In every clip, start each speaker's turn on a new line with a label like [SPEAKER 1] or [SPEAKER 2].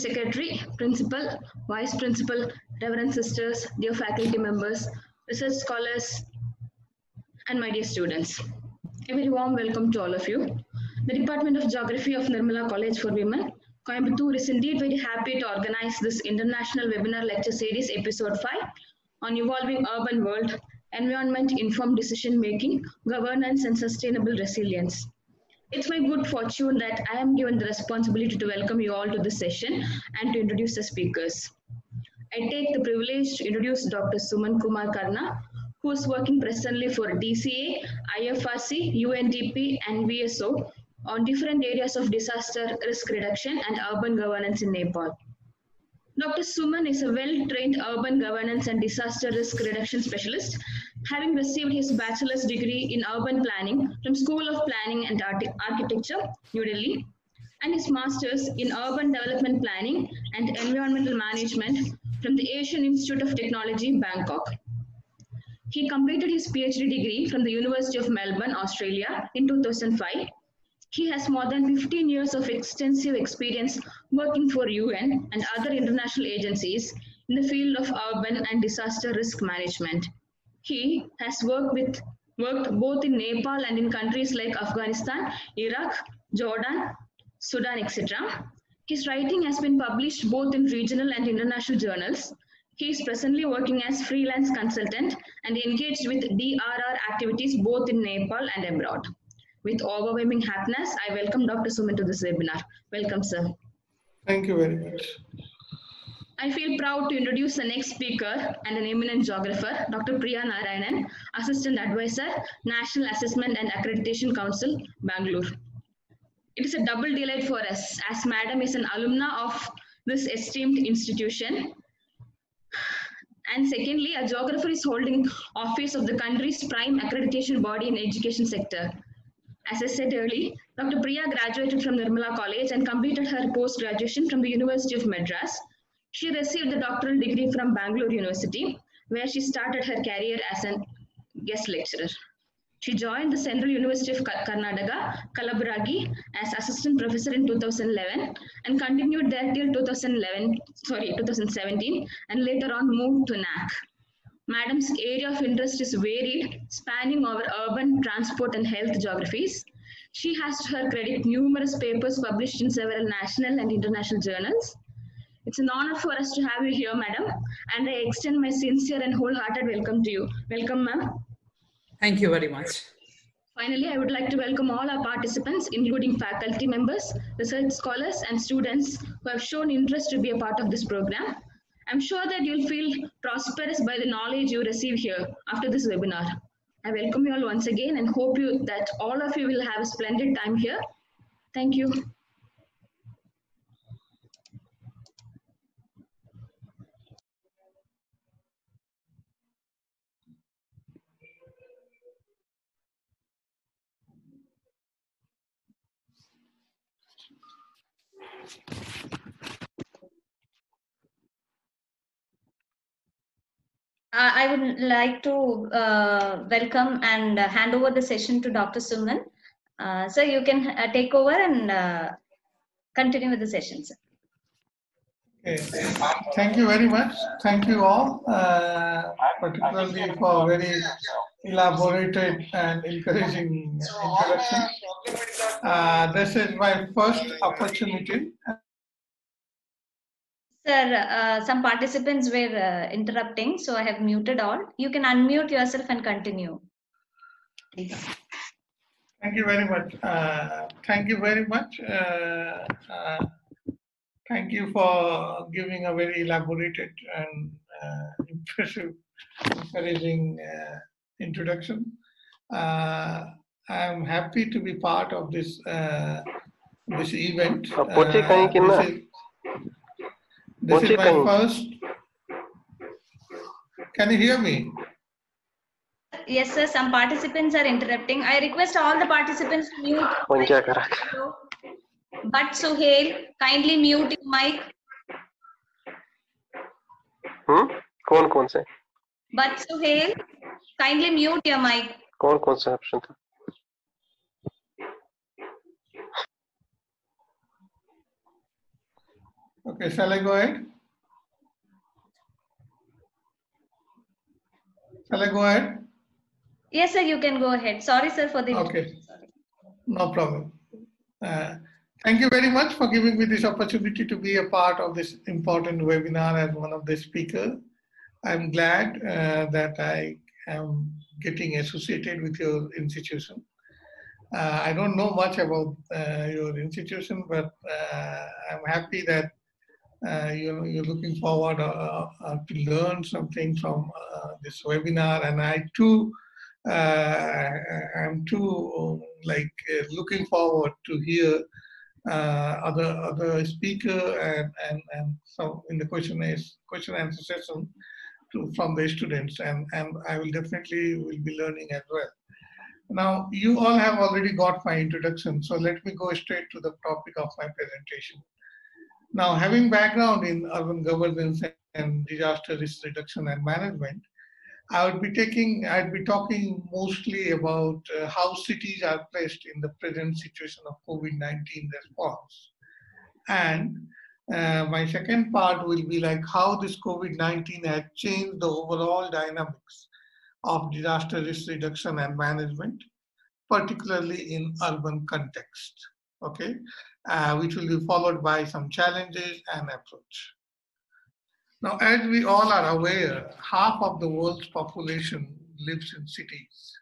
[SPEAKER 1] Secretary, Principal, Vice Principal, Reverend Sisters, dear faculty members, research scholars, and my dear students. A very warm welcome to all of you. The Department of Geography of Nirmala College for Women, Coimbatore is indeed very happy to organize this international webinar lecture series episode 5 on evolving urban world, environment informed decision making, governance and sustainable resilience. It's my good fortune that I am given the responsibility to welcome you all to this session and to introduce the speakers. I take the privilege to introduce Dr. Suman Kumar Karna, who is working presently for DCA, IFRC, UNDP, and VSO on different areas of disaster risk reduction and urban governance in Nepal. Dr. Suman is a well-trained urban governance and disaster risk reduction specialist, having received his bachelor's degree in urban planning from School of Planning and Architecture, New Delhi, and his master's in urban development planning and environmental management from the Asian Institute of Technology, Bangkok. He completed his PhD degree from the University of Melbourne, Australia in 2005. He has more than 15 years of extensive experience working for UN and other international agencies in the field of urban and disaster risk management. He has worked both in Nepal and in countries like Afghanistan, Iraq, Jordan, Sudan, etc. His writing has been published both in regional and international journals. He is presently working as freelance consultant and engaged with DRR activities both in Nepal and abroad. With overwhelming happiness, I welcome Dr. Suman to this webinar. Welcome, sir.
[SPEAKER 2] Thank you very much.
[SPEAKER 1] I feel proud to introduce the next speaker and an eminent geographer, Dr. Priya Narayanan, Assistant Advisor, National Assessment and Accreditation Council, Bangalore. It is a double delight for us as Madam is an alumna of this esteemed institution. And secondly, a geographer is holding office of the country's prime accreditation body in education sector. As I said earlier, Dr. Priya graduated from Nirmala College and completed her post-graduation from the University of Madras. She received the doctoral degree from Bangalore University, where she started her career as a guest lecturer. She joined the Central University of Karnataka, Kalaburagi, as assistant professor in 2011 and continued there till 2017 and later on moved to NAC. Madam's area of interest is varied, spanning over urban, transport, and health geographies. She has to her credit numerous papers published in several national and international journals. It's an honor for us to have you here, Madam, and I extend my sincere and wholehearted welcome to you. Welcome, ma'am.
[SPEAKER 3] Thank you very much.
[SPEAKER 1] Finally, I would like to welcome all our participants, including faculty members, research scholars, and students who have shown interest to be a part of this program. I'm sure that you'll feel prosperous by the knowledge you receive here after this webinar. I welcome you all once again and hope that all of you will have a splendid time here. Thank you.
[SPEAKER 4] I would like to welcome and hand over the session to Dr. Suman. So you can take over and continue with the session, sir.
[SPEAKER 2] Okay. Thank you very much. Thank you all, particularly for very elaborated and encouraging introduction. This is my first opportunity.
[SPEAKER 4] Sir, some participants were interrupting, so I have muted all. You can unmute yourself and continue, please.
[SPEAKER 2] Thank you very much. Thank you very much. Thank you for giving a very elaborated and impressive, encouraging introduction. I'm happy to be part of this this event. This is my first. Can you hear me?
[SPEAKER 4] Yes, sir. Some participants are interrupting. I request all the participants to mute. But Suhail, kindly mute your mic.
[SPEAKER 5] कौन से?
[SPEAKER 4] But Suhail, kindly mute your mic.
[SPEAKER 5] कौन से option था?
[SPEAKER 2] Okay, shall I go ahead? Shall I go ahead?
[SPEAKER 4] Yes, sir, you can go ahead. Sorry, sir, for the
[SPEAKER 2] Okay,
[SPEAKER 4] interruption. Sorry.
[SPEAKER 2] no problem. Thank you very much for giving me this opportunity to be a part of this important webinar as one of the speakers. I'm glad that I am getting associated with your institution. I don't know much about your institution, but I'm happy that you're looking forward to learn something from this webinar, and I too am too looking forward to hear other speaker and so in the question answer session from the students, and I will definitely will be learning as well. Now, you all have already got my introduction, so let me go straight to the topic of my presentation. Now, having background in urban governance and disaster risk reduction and management, I'd be talking mostly about how cities are placed in the present situation of COVID-19 response. And my second part will be like how this COVID-19 has changed the overall dynamics of disaster risk reduction and management, particularly in urban context, okay, which will be followed by some challenges and approach. Now, as we all are aware, half of the world's population lives in cities.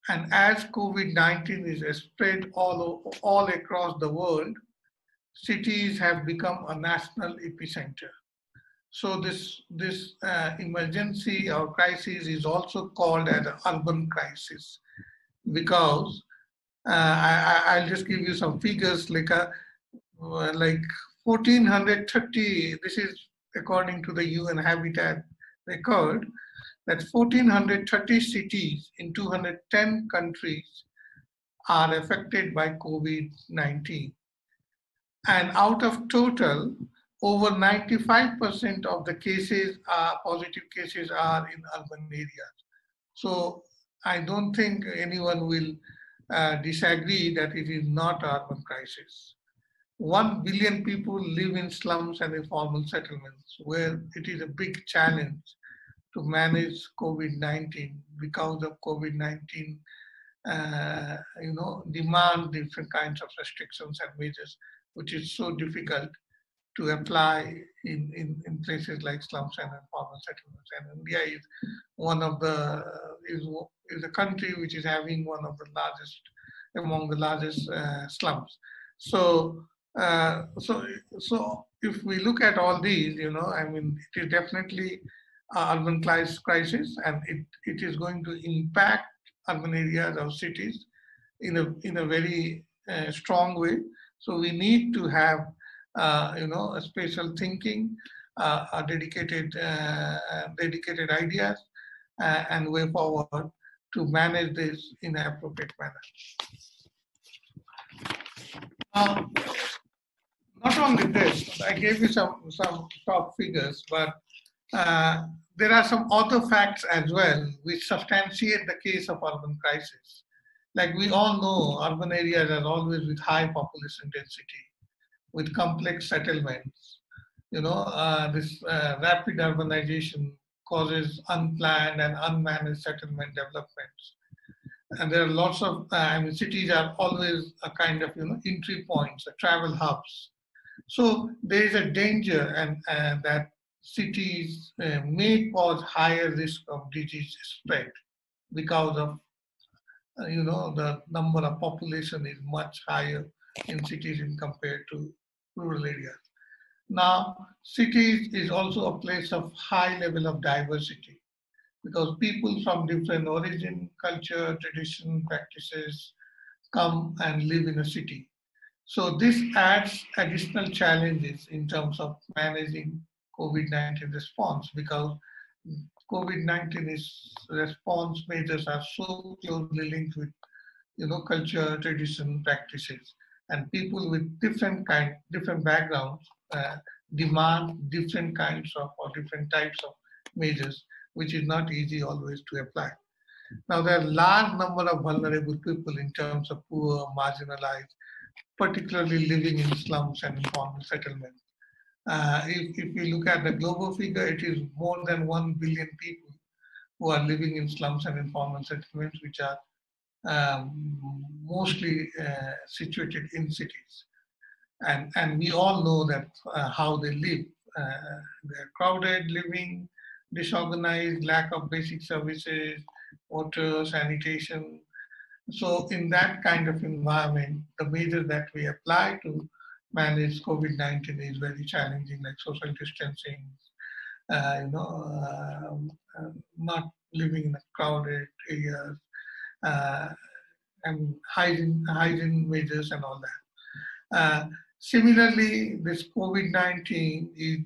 [SPEAKER 2] And as COVID-19 is spread all across the world, cities have become a national epicenter. So this emergency or crisis is also called as an urban crisis, because I'll just give you some figures like 1430. This is according to the UN Habitat record, that 1430 cities in 210 countries are affected by COVID-19. And out of total, over 95% of the cases positive cases are in urban areas. So I don't think anyone will disagree that it is not an urban crisis. 1 billion people live in slums and informal settlements, where it is a big challenge to manage COVID-19 because of COVID-19, demand different kinds of restrictions and measures, which is so difficult to apply in places like slums and informal settlements. And India is one of the is a country which is having one of the largest among the largest slums. So if we look at all these, it is definitely an urban crisis, and it is going to impact urban areas or cities in a very strong way. So we need to have a spatial thinking, a dedicated ideas and way forward to manage this in an appropriate manner. Not only this, I gave you some top figures, but there are some other facts as well which substantiate the case of urban crisis. Like we all know, urban areas are always with high population density, with complex settlements. This rapid urbanization causes unplanned and unmanaged settlement developments. And there are lots of, cities are always a kind of, entry points, travel hubs. So there is a danger and that cities may cause higher risk of disease spread because of, the number of population is much higher in cities in compared to rural areas. Now, cities is also a place of high level of diversity, because people from different origin, culture, tradition, practices come and live in a city. So this adds additional challenges in terms of managing COVID-19 response, because COVID-19 response measures are so closely linked with, culture, tradition, practices, and people with different backgrounds demand different kinds of or different types of measures, which is not easy always to apply. Now, there are large number of vulnerable people in terms of poor, marginalized, particularly living in slums and informal settlements. If you look at the global figure, it is more than 1 billion people who are living in slums and informal settlements, which are mostly situated in cities. And we all know that how they live. They're crowded living, disorganized, lack of basic services, water, sanitation. So in that kind of environment, the measures that we apply to manage COVID-19 is very challenging, like social distancing, not living in a crowded areas, uh, and hygiene measures and all that. Similarly, this COVID-19 is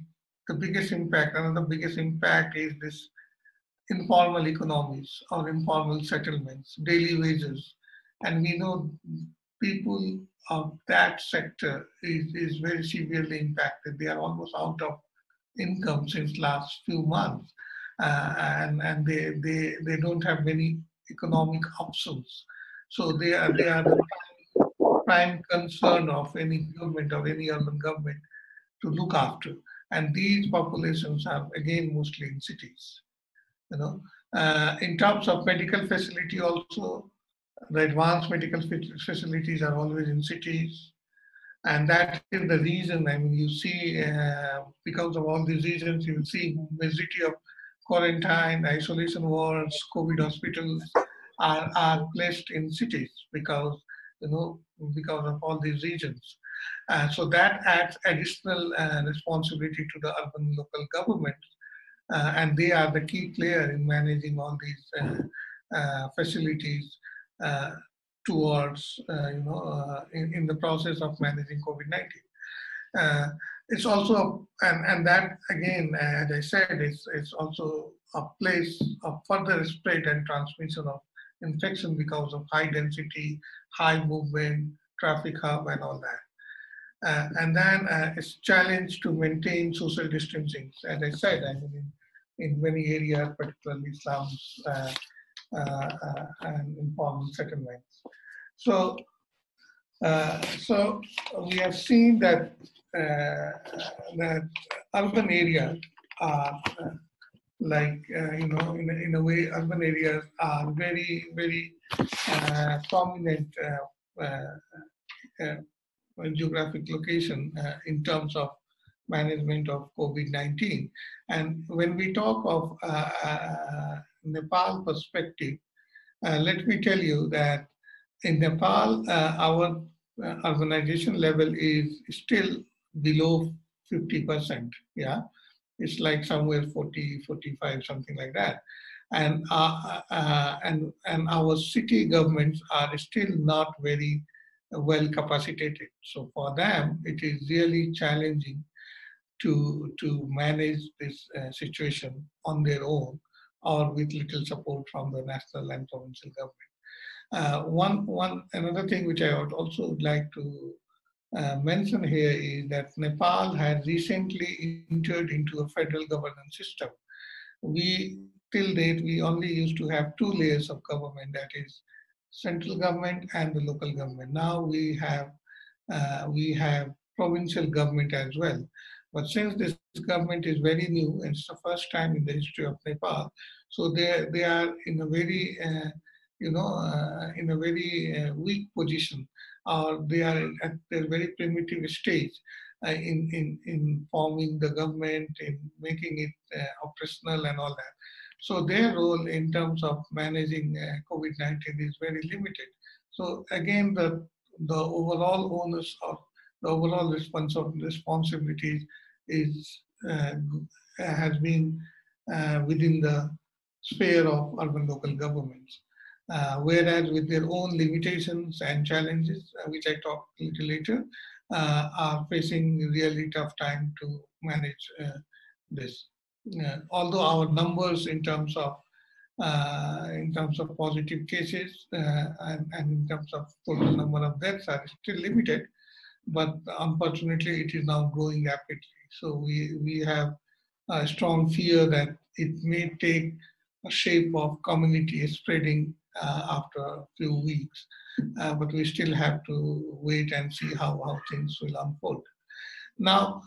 [SPEAKER 2] the biggest impact. Another biggest impact is this informal economies or informal settlements, daily wages. And we know people of that sector is very severely impacted. They are almost out of income since last few months. And they don't have many economic options. So they are the prime concern of any government or any urban government to look after. And these populations are again mostly in cities. In terms of medical facility also, the advanced medical facilities are always in cities. And that is the reason, I mean, you see, because of all these reasons, you will see majority of quarantine, isolation wards, COVID hospitals are placed in cities because of all these reasons. So that adds additional responsibility to the urban local government, and they are the key player in managing all these facilities towards, in the process of managing COVID-19. It's also, and that again, as I said, it's also a place of further spread and transmission of infection because of high density, high movement, traffic hub and all that. And then it's challenge to maintain social distancing. As I said, I mean, in many areas, particularly slums and informal settlements. So we have seen that that urban areas are in a way, urban areas are very, very prominent geographic location in terms of management of COVID-19. And when we talk of Nepal perspective, let me tell you that in Nepal, our urbanization level is still below 50%. Yeah, it's like somewhere 40, 45, something like that. And our city governments are still not very well capacitated. So for them, it is really challenging to manage this situation on their own or with little support from the national and provincial government. Another thing which I would also like to mention here is that Nepal has recently entered into a federal governance system. Till date, we only used to have two layers of government, that is central government and the local government. Now we have provincial government as well. But since this government is very new, and it's the first time in the history of Nepal, so they are in a very weak position, or they are at their very primitive stage in forming the government, in making it operational and all that. So their role in terms of managing COVID-19 is very limited. So again, the overall onus of the overall responsibilities has been within the sphere of urban local governments. Whereas with their own limitations and challenges, which I talk a little later, are facing really tough time to manage this. Although our numbers in terms of positive cases and in terms of total number of deaths are still limited, but unfortunately it is now growing rapidly. So we have a strong fear that it may take a shape of community spreading after a few weeks, but we still have to wait and see how things will unfold. Now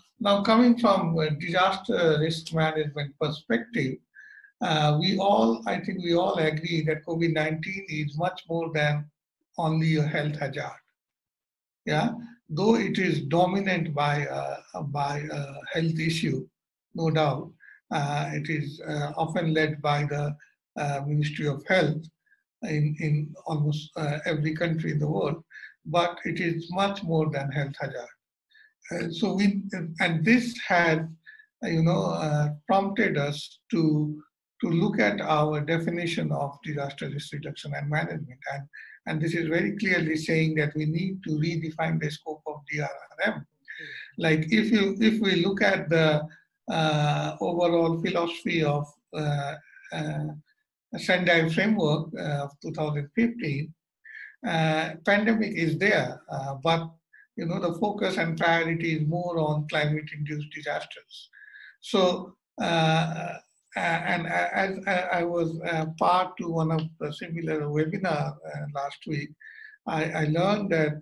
[SPEAKER 2] coming from a disaster risk management perspective, I think we all agree that COVID-19 is much more than only a health hazard. Yeah, though it is dominant by a health issue, no doubt. It is often led by the Ministry of Health in almost every country in the world, but it is much more than health hazard. And this has, prompted us to look at our definition of disaster risk reduction and management. And this is very clearly saying that we need to redefine the scope of DRRM. Like if we look at the overall philosophy of Sendai framework of 2015, pandemic is there, but the focus and priority is more on climate-induced disasters. So, and as I was part to one of the similar webinar last week, I learned that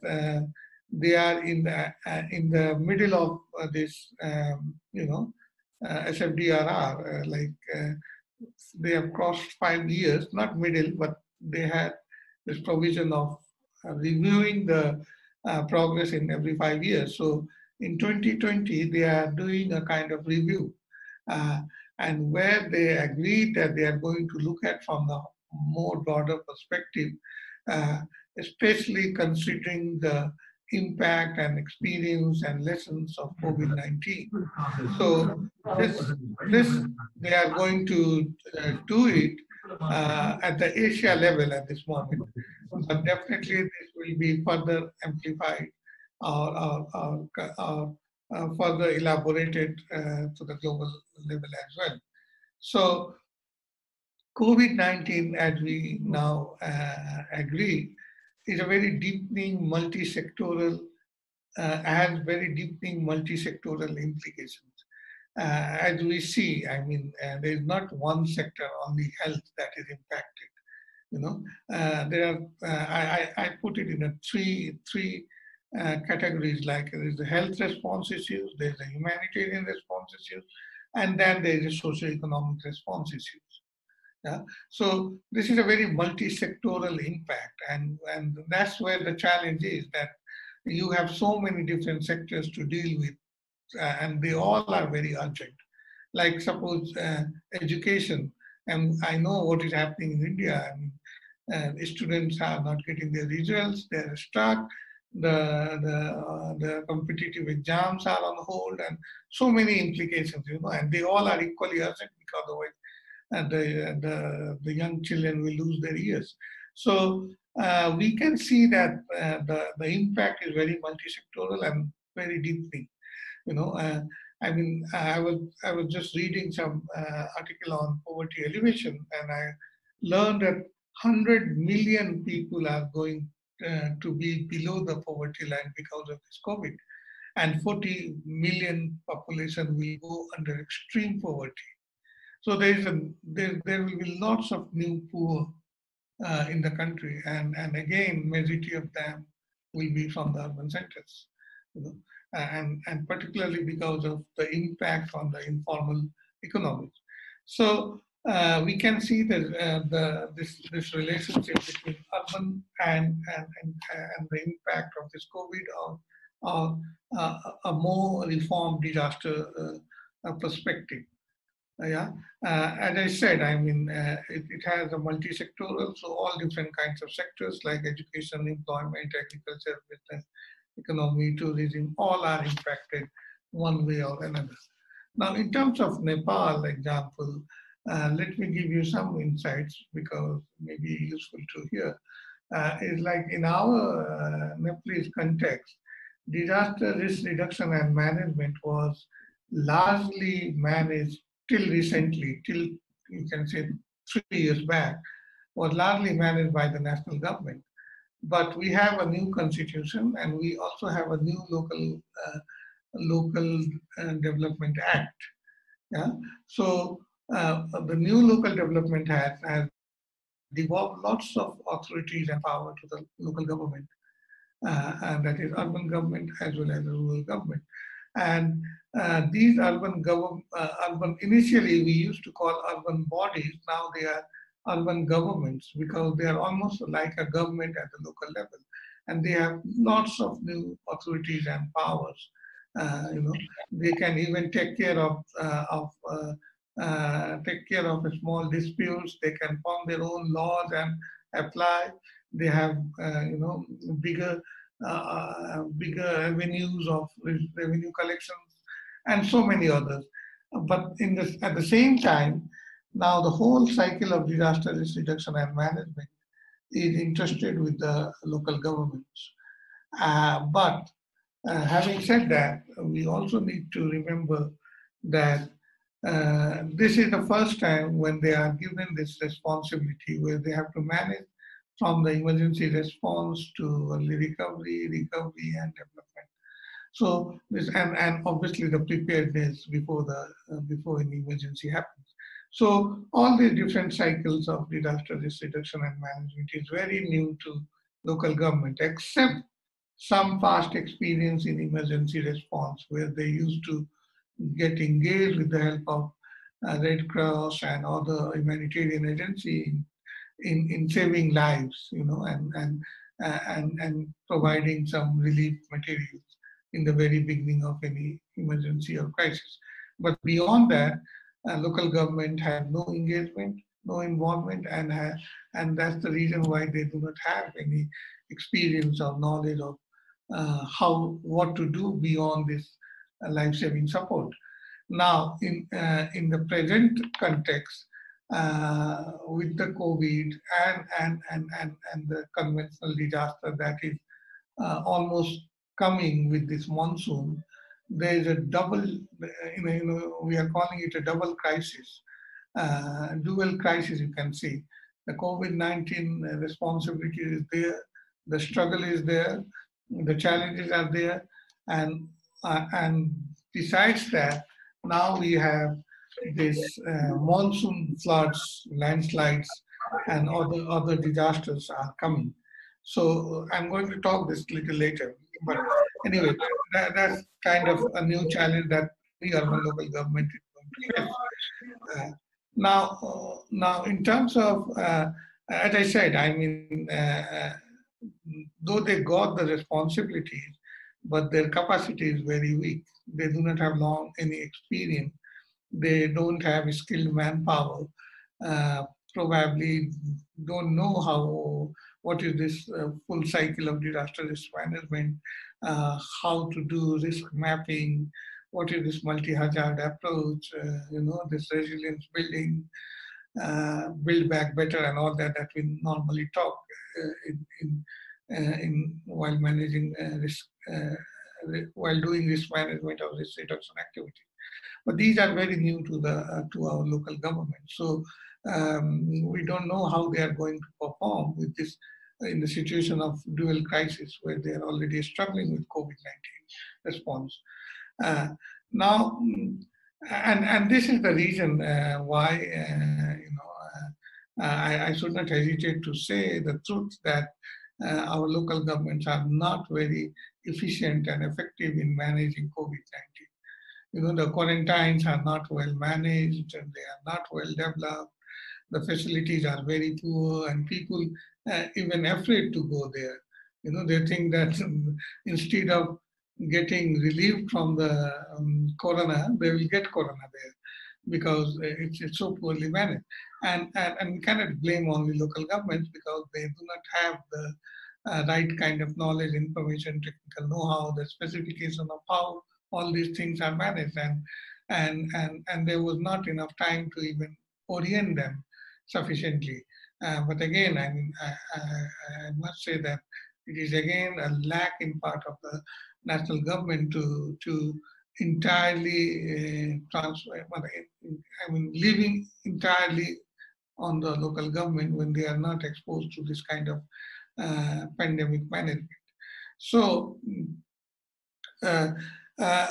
[SPEAKER 2] they are in the middle of this, SFDRR, they have crossed 5 years, not middle, but they had this provision of reviewing the progress in every 5 years. So in 2020, they are doing a kind of review, and where they agreed that they are going to look at from the more broader perspective, especially considering the impact and experience and lessons of COVID-19. So this they are going to do it at the Asia level at this moment, but definitely this will be further amplified or further elaborated to the global level as well. So COVID-19, as we now agree, is a very deepening multi-sectoral, has very deepening multi-sectoral implications. As we see, I mean, there is not one sector, only health, that is impacted. There are, I put it in a three categories, like there is the health response issues, there's the humanitarian response issues, and then there is a socio-economic response issues. Yeah? So this is a very multi-sectoral impact, and that's where the challenge is, that you have so many different sectors to deal with, and they all are very urgent. Like suppose education, and I know what is happening in India. I mean, students are not getting their results, they're stuck, the competitive exams are on hold, and so many implications, and they all are equally urgent, because otherwise the young children will lose their ears. So we can see that the impact is very multi-sectoral and very deepening. I mean, I was just reading some article on poverty elevation, and I learned that 100 million people are going to be below the poverty line because of this COVID, and 40 million population will go under extreme poverty. So there will be lots of new poor in the country, and again, majority of them will be from the urban centers, and particularly because of the impact on the informal economies. So we can see that this relationship between urban and the impact of this COVID on a more reformed disaster perspective. As I said, I mean, it has a multi-sectoral, so all different kinds of sectors like education, employment, agriculture, business, economy, tourism, all are impacted one way or another. Now, in terms of Nepal example, let me give you some insights, because maybe useful to hear. It's like in our Nepalese context, disaster risk reduction and management was largely managed till recently, till you can say 3 years back, was largely managed by the national government. But we have a new constitution, and we also have a new local Development Act. Yeah? So the new Local Development Act has devolved lots of authorities and power to the local government, and that is urban government as well as the rural government. And these urban, initially we used to call urban bodies, now they are urban governments because they are almost like a government at the local level. And they have lots of new authorities and powers. They can even take care of small disputes. They can form their own laws and apply. They have bigger avenues of revenue collections and so many others. But at the same time, now the whole cycle of disaster risk reduction and management is interested with the local governments. But having said that, we also need to remember that this is the first time when they are given this responsibility where they have to manage from the emergency response to early recovery and development. So this and obviously the preparedness before an emergency happens. So all these different cycles of disaster risk reduction and management is very new to local government, except some past experience in emergency response where they used to get engaged with the help of Red Cross and other humanitarian agency in saving lives, and providing some relief materials in the very beginning of any emergency or crisis. But beyond that, local government had no engagement, no involvement, and that's the reason why they do not have any experience or knowledge of what to do beyond this life-saving support. Now, in the present context, with the COVID and the conventional disaster that is almost coming with this monsoon, there is a double, we are calling it a double crisis, dual crisis, you can see. The COVID-19 responsibility is there, the struggle is there, the challenges are there, and besides that, now we have this monsoon floods, landslides, and other disasters are coming. So I'm going to talk this a little later. But anyway, that's kind of a new challenge that the urban local government is going to face. Now, in terms of, as I said, I mean, though they got the responsibilities, but their capacity is very weak. They do not have any experience. They don't have skilled manpower. Probably don't know what is this full cycle of disaster risk management, how to do risk mapping, what is this multi-hazard approach, this resilience building, build back better, and all that we normally talk while managing risk, while doing risk management of risk reduction activity. But these are very new to our local government. So we don't know how they are going to perform with this in the situation of dual crisis where they are already struggling with COVID-19 response. Now, and this is the reason why I should not hesitate to say the truth that our local governments are not very efficient and effective in managing COVID-19. The quarantines are not well managed and they are not well developed. The facilities are very poor and people even afraid to go there. They think that instead of getting relief from the corona, they will get corona there because it's so poorly managed. And we cannot blame only local governments because they do not have the right kind of knowledge, information, technical know-how, the specification of how all these things are managed, and there was not enough time to even orient them sufficiently. But again, I must say that it is again a lack in part of the national government to entirely transfer. Living entirely on the local government when they are not exposed to this kind of pandemic management. So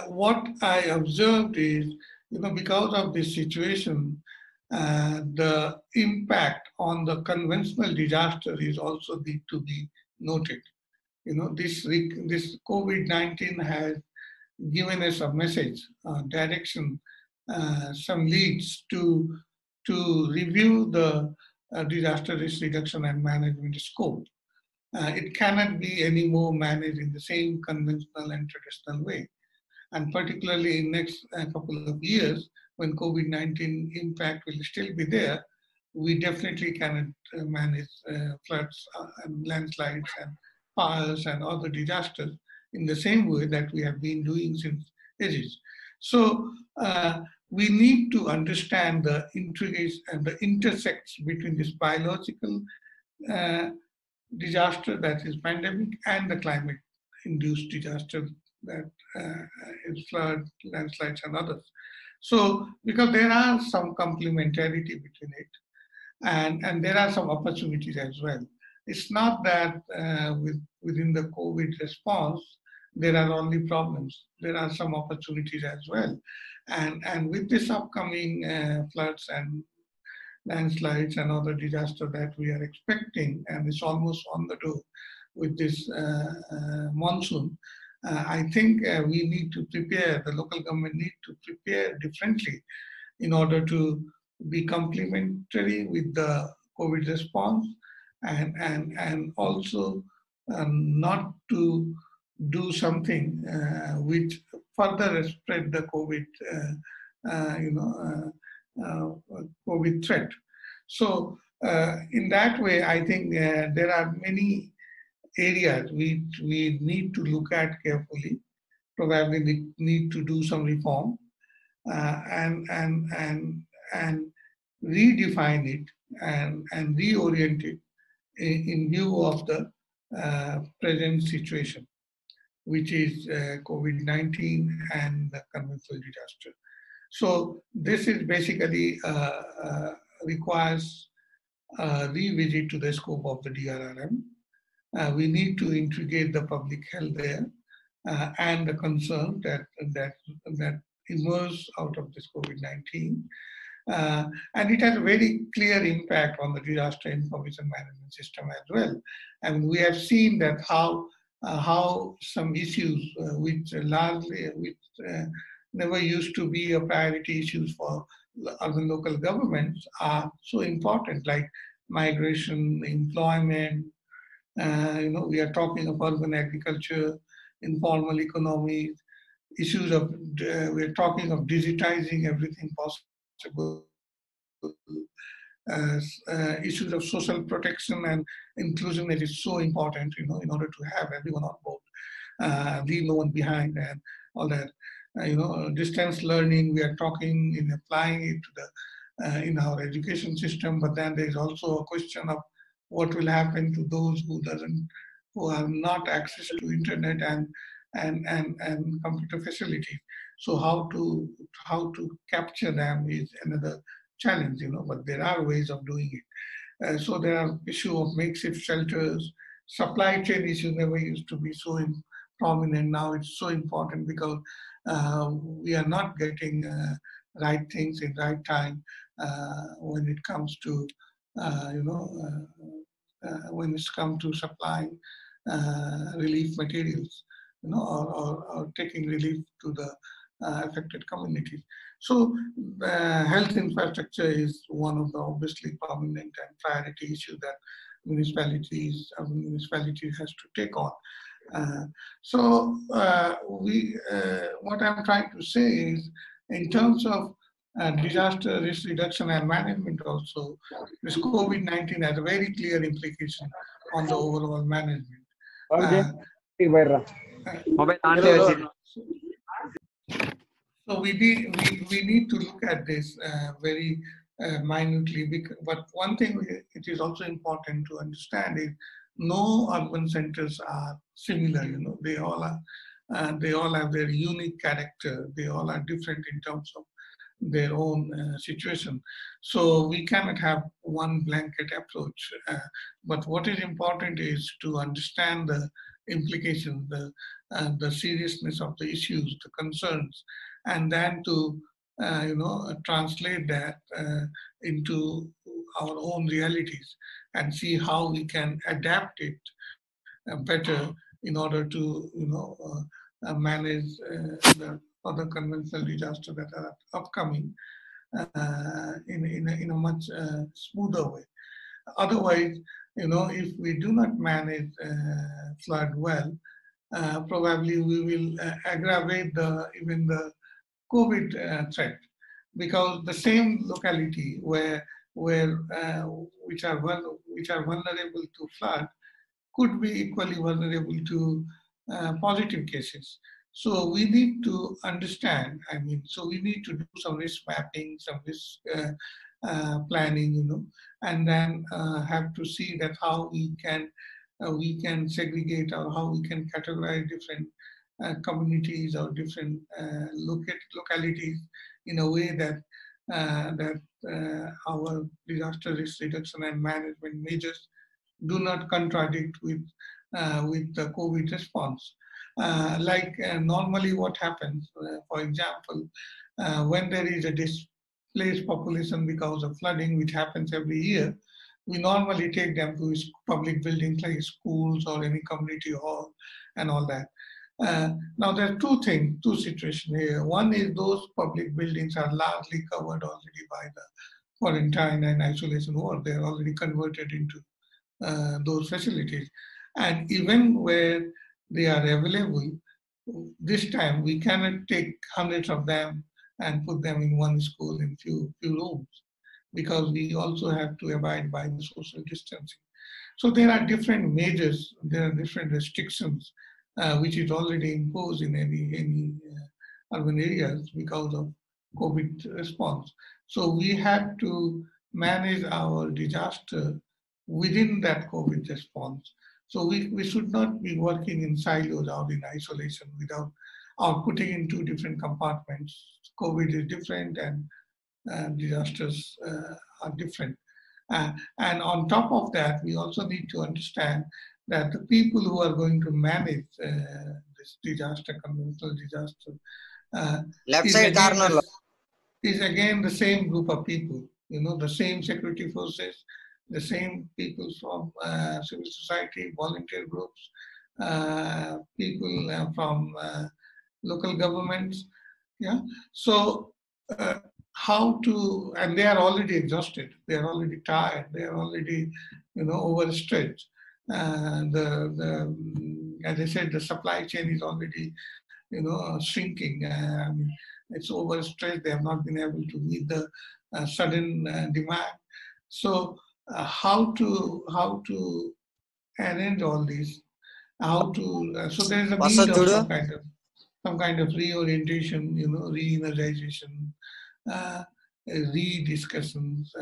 [SPEAKER 2] what I observed is, because of this situation, the impact on the conventional disaster is also to be noted. This COVID-19 has given us a message, direction, some leads to review the disaster risk reduction and management scope. It cannot be any more managed in the same conventional and traditional way. And particularly in next couple of years, when COVID-19 impact will still be there, we definitely cannot manage floods and landslides and fires and other disasters in the same way that we have been doing since ages. So we need to understand the intricacies and the intersects between this biological disaster, that is pandemic, and the climate-induced disaster, that is flood, landslides, and others. So, because there are some complementarity between it, and there are some opportunities as well. It's not that within the COVID response, there are only problems. There are some opportunities as well. And with this upcoming floods and landslides and other disasters that we are expecting, and it's almost on the door with this monsoon, I think we need to prepare, the local government need to prepare differently in order to be complementary with the COVID response, and also not to do something which further spread the COVID, COVID threat. So in that way, I think there are many areas we need to look at carefully. Probably we need to do some reform and redefine it and reorient it in view of the present situation, which is COVID-19 and the conventional disaster. So this is basically requires a revisit to the scope of the DRRM. We need to integrate the public health there and the concern that emerged out of this COVID-19. And it has a very clear impact on the disaster information management system as well. And we have seen that how some issues which never used to be a priority issues for other local governments are so important, like migration, employment. We are talking of urban agriculture, informal economy, issues of, we're talking of digitizing everything possible, issues of social protection and inclusion that is so important, in order to have everyone on board, leave no one behind and all that. Distance learning, we are talking in applying it to the, in our education system, but then there's also a question of what will happen to those who have not access to internet and computer facilities. So how to capture them is another challenge, but there are ways of doing it. So there are issue of makeshift shelters, supply chain issues never used to be so prominent. Now it's so important because we are not getting right things in right time when it comes to when it's come to supplying relief materials, or taking relief to the affected communities. So health infrastructure is one of the obviously prominent and priority issues that municipality has to take on. What I'm trying to say is, in terms of disaster risk reduction and management also, this COVID-19 has a very clear implication on the overall management. So we need to look at this very minutely. But one thing it is also important to understand is no urban centers are similar. They all have their unique character. They all are different in terms of their own situation. So we cannot have one blanket approach. But what is important is to understand the implications, the seriousness of the issues, the concerns, and then to translate that into our own realities and see how we can adapt it better in order to manage the other conventional disasters that are upcoming in a much smoother way. Otherwise, if we do not manage flood well, probably we will aggravate even the COVID threat, because the same locality which are vulnerable to flood could be equally vulnerable to positive cases. So we need to understand. So we need to do some risk mapping, some risk planning, and then have to see that how we can segregate, or how we can categorize different communities or different localities in a way that our disaster risk reduction and management measures do not contradict with the COVID response. Normally what happens, for example, when there is a displaced population because of flooding, which happens every year, we normally take them to public buildings like schools or any community hall and all that. Now there are two situations here. One is those public buildings are largely covered already by the quarantine and isolation ward. They are already converted into those facilities. And even where they are available, this time we cannot take hundreds of them and put them in one school in few rooms, because we also have to abide by the social distancing. So there are different measures, there are different restrictions which is already imposed in any urban areas because of COVID response. So we have to manage our disaster within that COVID response. So we should not be working in silos out in isolation without putting in two different compartments. COVID is different and disasters are different. And on top of that, we also need to understand that the people who are going to manage this disaster, conventional disaster, is again the same group of people, the same security forces, the same people from civil society, volunteer groups, people from local governments. Yeah. So and they are already exhausted, they are already tired, they are already, overstretched. As I said, the supply chain is already, shrinking. It's overstretched. They have not been able to meet the sudden demand. So how to arrange all these? So there is a need of some kind of reorientation, re-energization, re-discussions,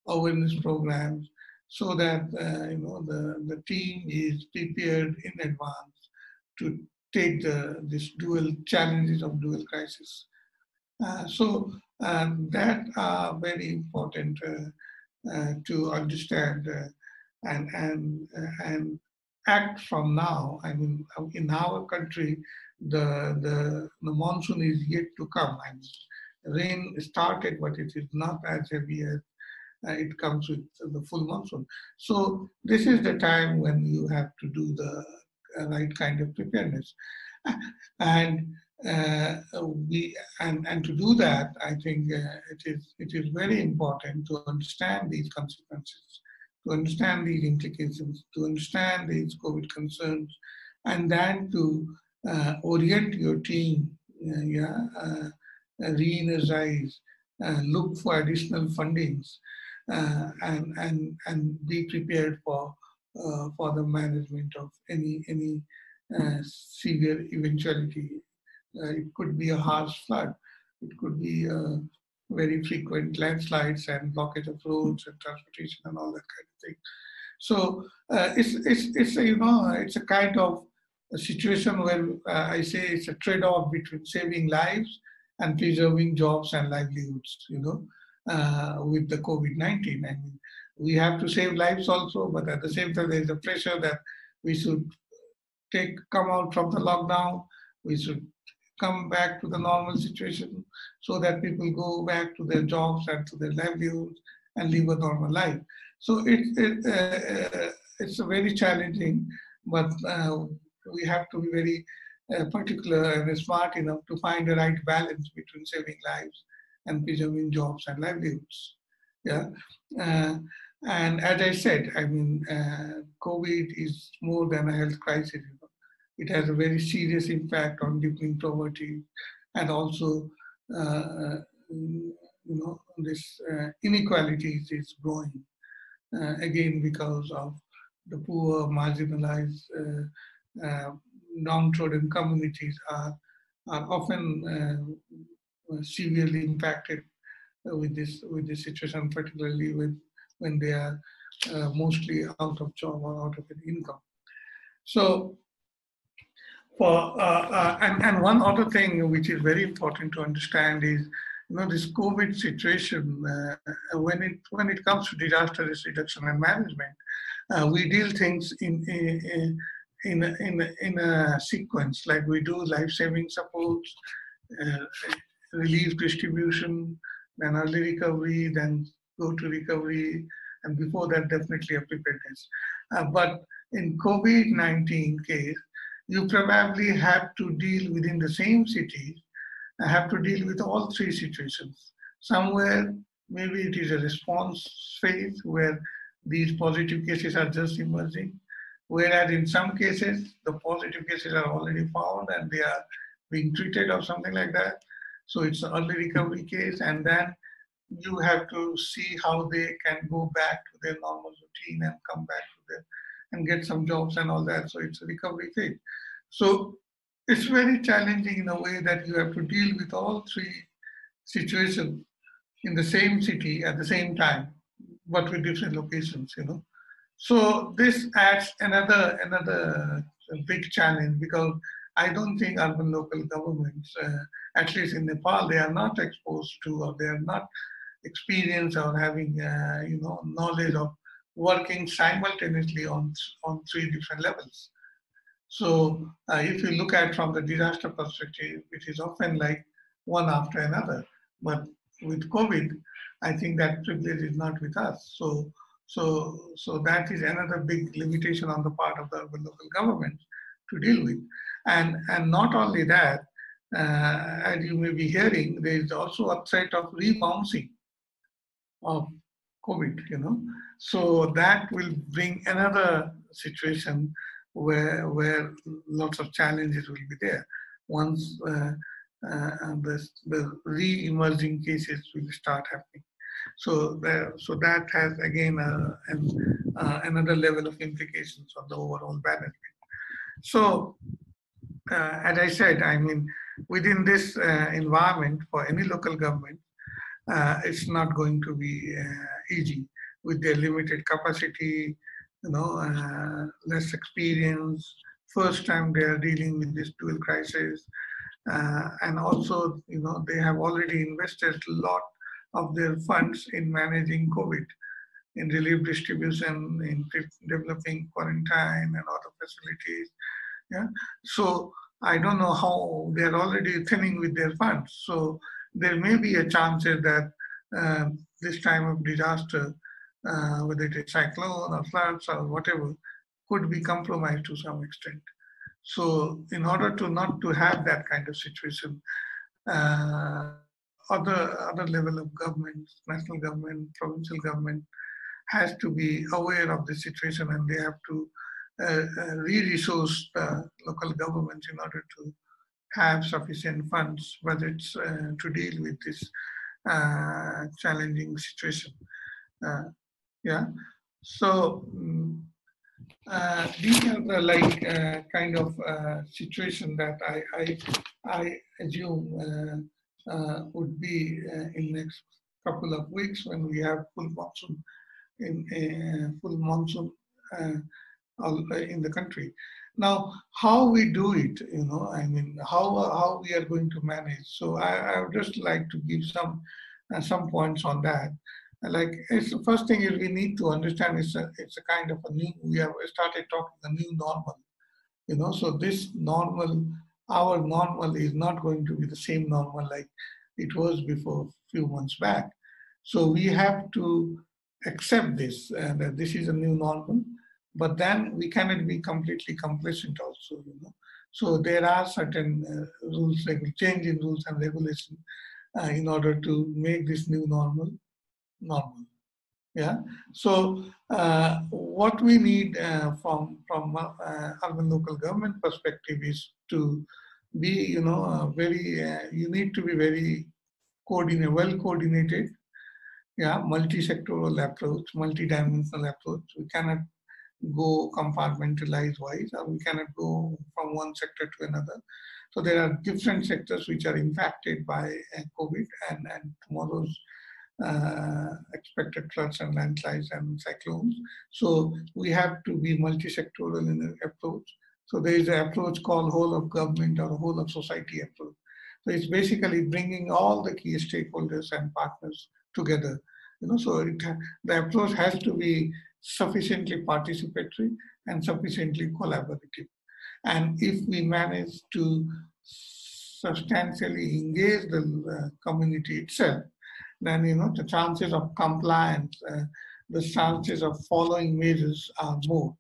[SPEAKER 2] awareness programs, so that the team is prepared in advance to take these dual challenges of dual crisis. So that are very important to understand and act from now. In our country, the monsoon is yet to come. Rain started, but it is not as heavy as it comes with the full monsoon. So this is the time when you have to do the right kind of preparedness. And to do that, I think it is very important to understand these consequences, to understand these implications, to understand these COVID concerns, and then to orient your team, re-energize, look for additional fundings, and be prepared for the management of any severe eventuality. It could be a harsh flood. It could be very frequent landslides and blockage of roads and transportation and all that kind of thing. So it's a kind of a situation where I say it's a trade-off between saving lives and preserving jobs and livelihoods. With the COVID-19, we have to save lives also, but at the same time there is a pressure that we should come out from the lockdown. We should come back to the normal situation so that people go back to their jobs and to their livelihoods and live a normal life. So it's a very challenging, but we have to be very particular and smart enough to find the right balance between saving lives and preserving jobs and livelihoods. Yeah. And as I said, I mean, COVID is more than a health crisis. You know. It has a very serious impact on deepening poverty and also, this inequalities is growing again because of the poor, marginalized, downtrodden communities are often severely impacted with this situation, particularly when they are mostly out of job or out of an income. So, and one other thing which is very important to understand is, this COVID situation. When it comes to disaster risk reduction and management, we deal things in a sequence, like we do life-saving supports, relief distribution, then early recovery, then go to recovery, and before that, definitely a preparedness. But in COVID-19 case, you probably have to deal within the same city, have to deal with all three situations. Somewhere, maybe it is a response phase where these positive cases are just emerging, whereas in some cases, the positive cases are already found and they are being treated or something like that. So it's an early recovery case, and then you have to see how they can go back to their normal routine and come back to their and get some jobs and all that. So it's a recovery phase. So it's very challenging in a way that you have to deal with all three situations in the same city at the same time, but with different locations, So this adds another big challenge, because I don't think urban local governments, at least in Nepal, they are not exposed to, or they are not experienced or having, knowledge of working simultaneously on three different levels. So if you look at from the disaster perspective, it is often like one after another. But with COVID, I think that privilege is not with us. So that is another big limitation on the part of the urban local government to deal with. And not only that, as you may be hearing, there is also a threat of rebouncing of COVID, So that will bring another situation where lots of challenges will be there once the re-emerging cases will start happening. So that has again another level of implications on the overall management. So as I said, I mean, within this environment for any local government, it's not going to be easy with their limited capacity, less experience, first time they are dealing with this dual crisis. And also, they have already invested a lot of their funds in managing COVID, in relief distribution, in developing quarantine and other facilities. Yeah. So I don't know how they are already thinning with their funds. So there may be a chance that this time of disaster, whether it is cyclone or floods or whatever, could be compromised to some extent. So in order to not to have that kind of situation, other level of government, national government, provincial government, has to be aware of the situation, and they have to re-resource the local governments in order to have sufficient funds, budgets to deal with this challenging situation. Yeah. So these are the kind of situation that I assume would be in next couple of weeks when we have full monsoon in the country. Now, how we do it, I mean, how we are going to manage. So I would just like to give some points on that. Like, it's the first thing is we need to understand it's a kind of a new, we have started talking a new normal, so this normal, our normal is not going to be the same normal like it was before a few months back. So we have to accept this, that this is a new normal, but then we cannot be completely complacent also, So there are certain change in rules and regulation in order to make this new normal. Yeah. So what we need from urban local government perspective is to be, you need to be very well coordinated. Yeah, multi-sectoral approach, multi-dimensional approach. We cannot go compartmentalized wise, or we cannot go from one sector to another. So there are different sectors which are impacted by COVID and tomorrow's expected floods and landslides and cyclones. So we have to be multi-sectoral in the approach. So there is an approach called whole of government or whole of society approach. So it's basically bringing all the key stakeholders and partners together. So the approach has to be sufficiently participatory and sufficiently collaborative. And if we manage to substantially engage the community itself, then the chances of compliance, the chances of following measures are more.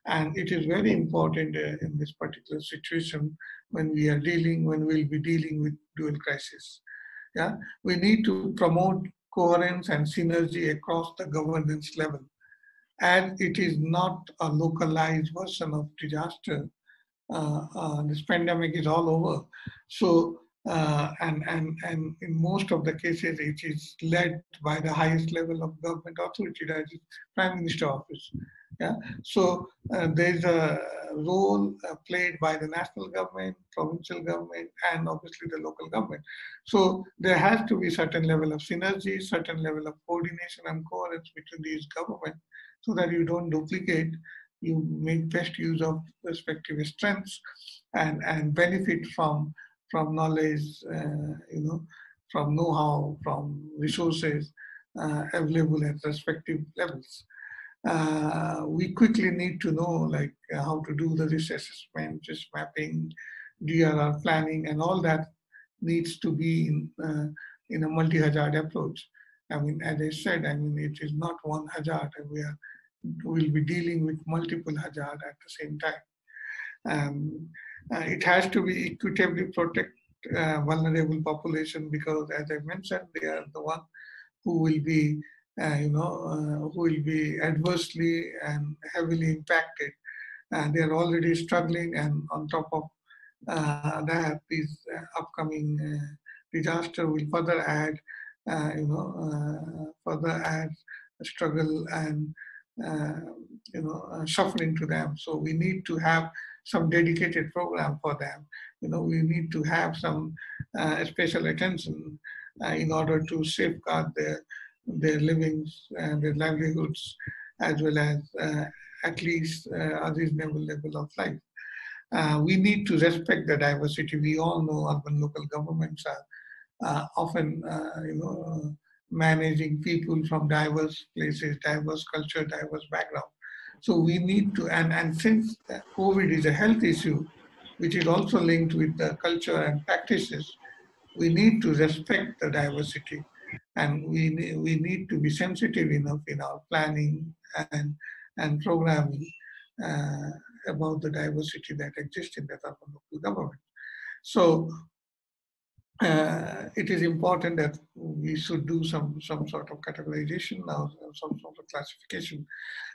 [SPEAKER 2] And it is very important in this particular situation when we'll be dealing with dual crisis. Yeah, we need to promote coherence and synergy across the governance level. And it is not a localized version of disaster. This pandemic is all over. So, and in most of the cases, it is led by the highest level of government authority, that is Prime Minister office. Yeah. So there's a role played by the national government, provincial government, and obviously the local government. So there has to be certain level of synergy, certain level of coordination and coherence between these governments, so that you don't duplicate. You make best use of respective strengths and benefit from knowledge, from know-how, from resources available at respective levels. We quickly need to know how to do the risk assessment, risk mapping, DRR planning, and all that needs to be in a multi-hazard approach. I mean, as I said, it is not one hazard. We'll be dealing with multiple hazards at the same time. It has to be equitably protect vulnerable population, because, as I mentioned, they are the one who will be who will be adversely and heavily impacted. They are already struggling, and on top of that, this upcoming disaster will further add, struggle and suffering to them. So we need to have some dedicated program for them. We need to have some special attention in order to safeguard their livings and their livelihoods, as well as at least a reasonable level of life. We need to respect the diversity. We all know urban local governments are often, managing people from diverse places, diverse culture, diverse background. So we need to, and since COVID is a health issue, which is also linked with the culture and practices, we need to respect the diversity, and we need to be sensitive enough in our planning and programming about the diversity that exists in that urban local government. So it is important that we should do some sort of categorization or some sort of classification.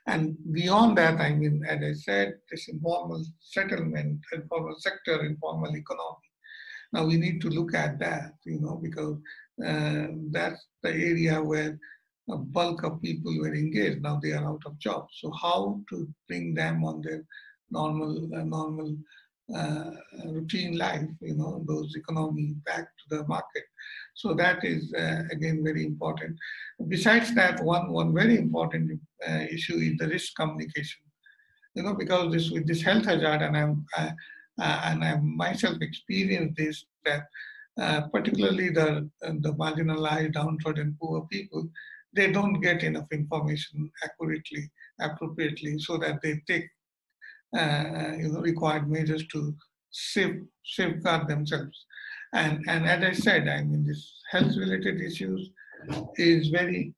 [SPEAKER 2] And beyond that, as I said, this informal settlement, informal sector, informal economy. Now we need to look at that, because that's the area where a bulk of people were engaged. Now they are out of jobs. So how to bring them on their normal routine life, those economy back to the market. So that is again very important. Besides that, one very important issue is the risk communication. Because with this health hazard, and I myself experienced this, that particularly the marginalized, downtrodden, poor people, they don't get enough information accurately, appropriately, so that they take required measures to safeguard themselves. And as I said, this health-related issues is very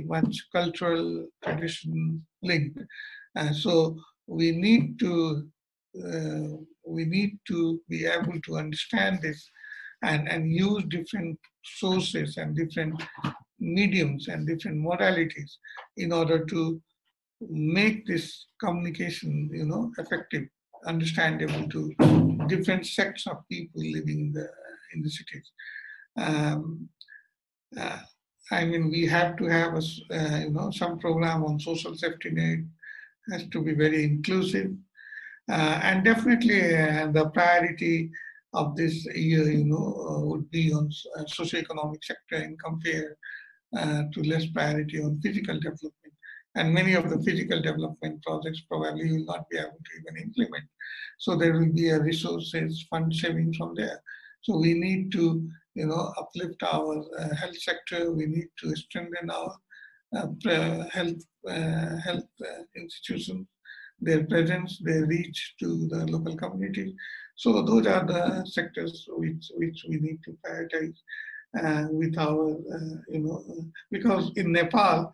[SPEAKER 2] much cultural tradition linked. So we need to we need to be able to understand this and use different sources and different mediums and different modalities in order to make this communication, effective, understandable to different sects of people living in the cities. Um, uh, I mean, we have to have some program on social safety net, has to be very inclusive, and definitely the priority of this year, would be on socioeconomic sector and compare to less priority on physical development. And many of the physical development projects probably will not be able to even implement. So there will be a resources fund saving from there. So we need to, uplift our health sector. We need to strengthen our health institutions, their presence, their reach to the local community. So those are the sectors which we need to prioritize with our, because in Nepal,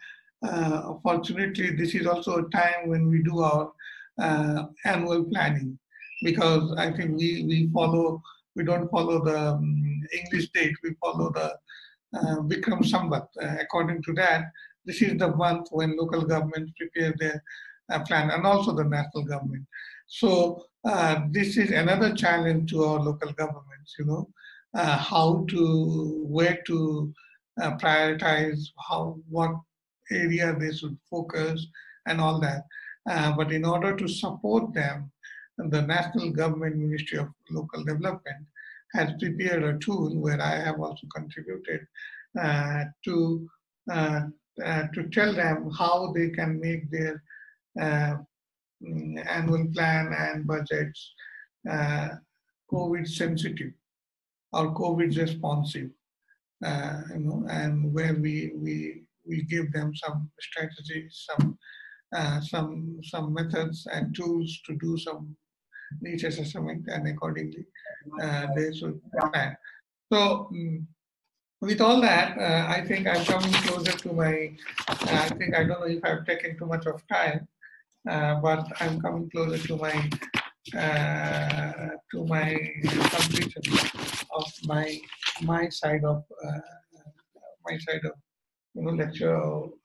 [SPEAKER 2] fortunately, this is also a time when we do our annual planning, because I think we don't follow the English date, we follow the Vikram Sambat. According to that, this is the month when local governments prepare their plan, and also the national government. So this is another challenge to our local governments, where to prioritize, what area they should focus and all that. But in order to support them, the National Government Ministry of Local Development has prepared a tool where I have also contributed to tell them how they can make their annual plan and budgets COVID sensitive or COVID responsive, and where we give them some strategies, some methods and tools to do some needs assessment, and accordingly they should plan. So with all that, I think I'm coming closer to my. I think I don't know if I've taken too much of time, but I'm coming closer to my completion of my side of lecture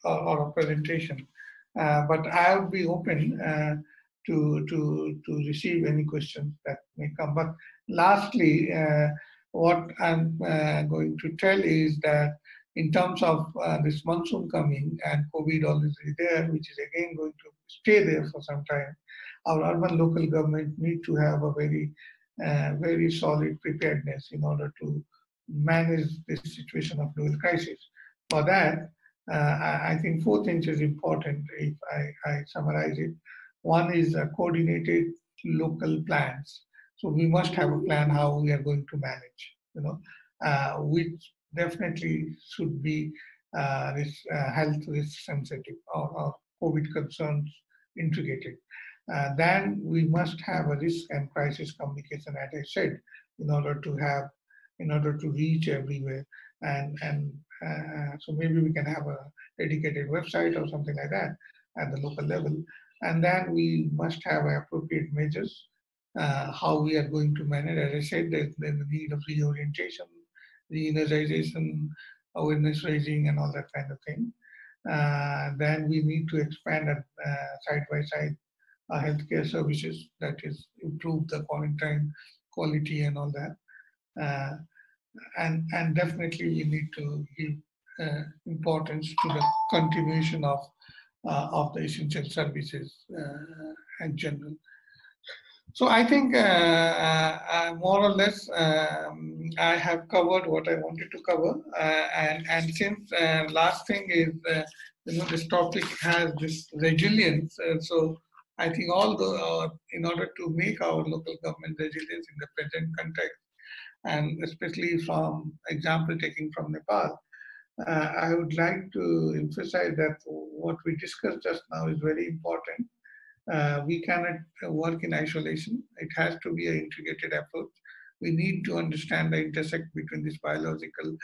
[SPEAKER 2] or a presentation. But I would be open to receive any questions that may come. But lastly, what I'm going to tell is that in terms of this monsoon coming and COVID already there, which is again going to stay there for some time, our urban local government need to have a very solid preparedness in order to manage this situation of dual crisis. For that, I think 4 things is important if I summarize it. One is coordinated local plans. So we must have a plan how we are going to manage, which definitely should be health risk sensitive or COVID concerns integrated. Then we must have a risk and crisis communication, as I said, in order to reach everywhere. And so maybe we can have a dedicated website or something like that at the local level. And then we must have appropriate measures, how we are going to manage. As I said, there's the need of reorientation, re-energization, awareness raising, and all that kind of thing. Then we need to expand side by side healthcare services, that is, improve the quarantine quality and all that. And definitely we need to give importance to the continuation of the essential services in general. So I think more or less I have covered what I wanted to cover. And since last thing is, this topic has this resilience. So I think in order to make our local government resilient in the present context, and especially from example taking from Nepal, I would like to emphasize that what we discussed just now is very important. We cannot work in isolation. It has to be an integrated approach. We need to understand the intersect between this biological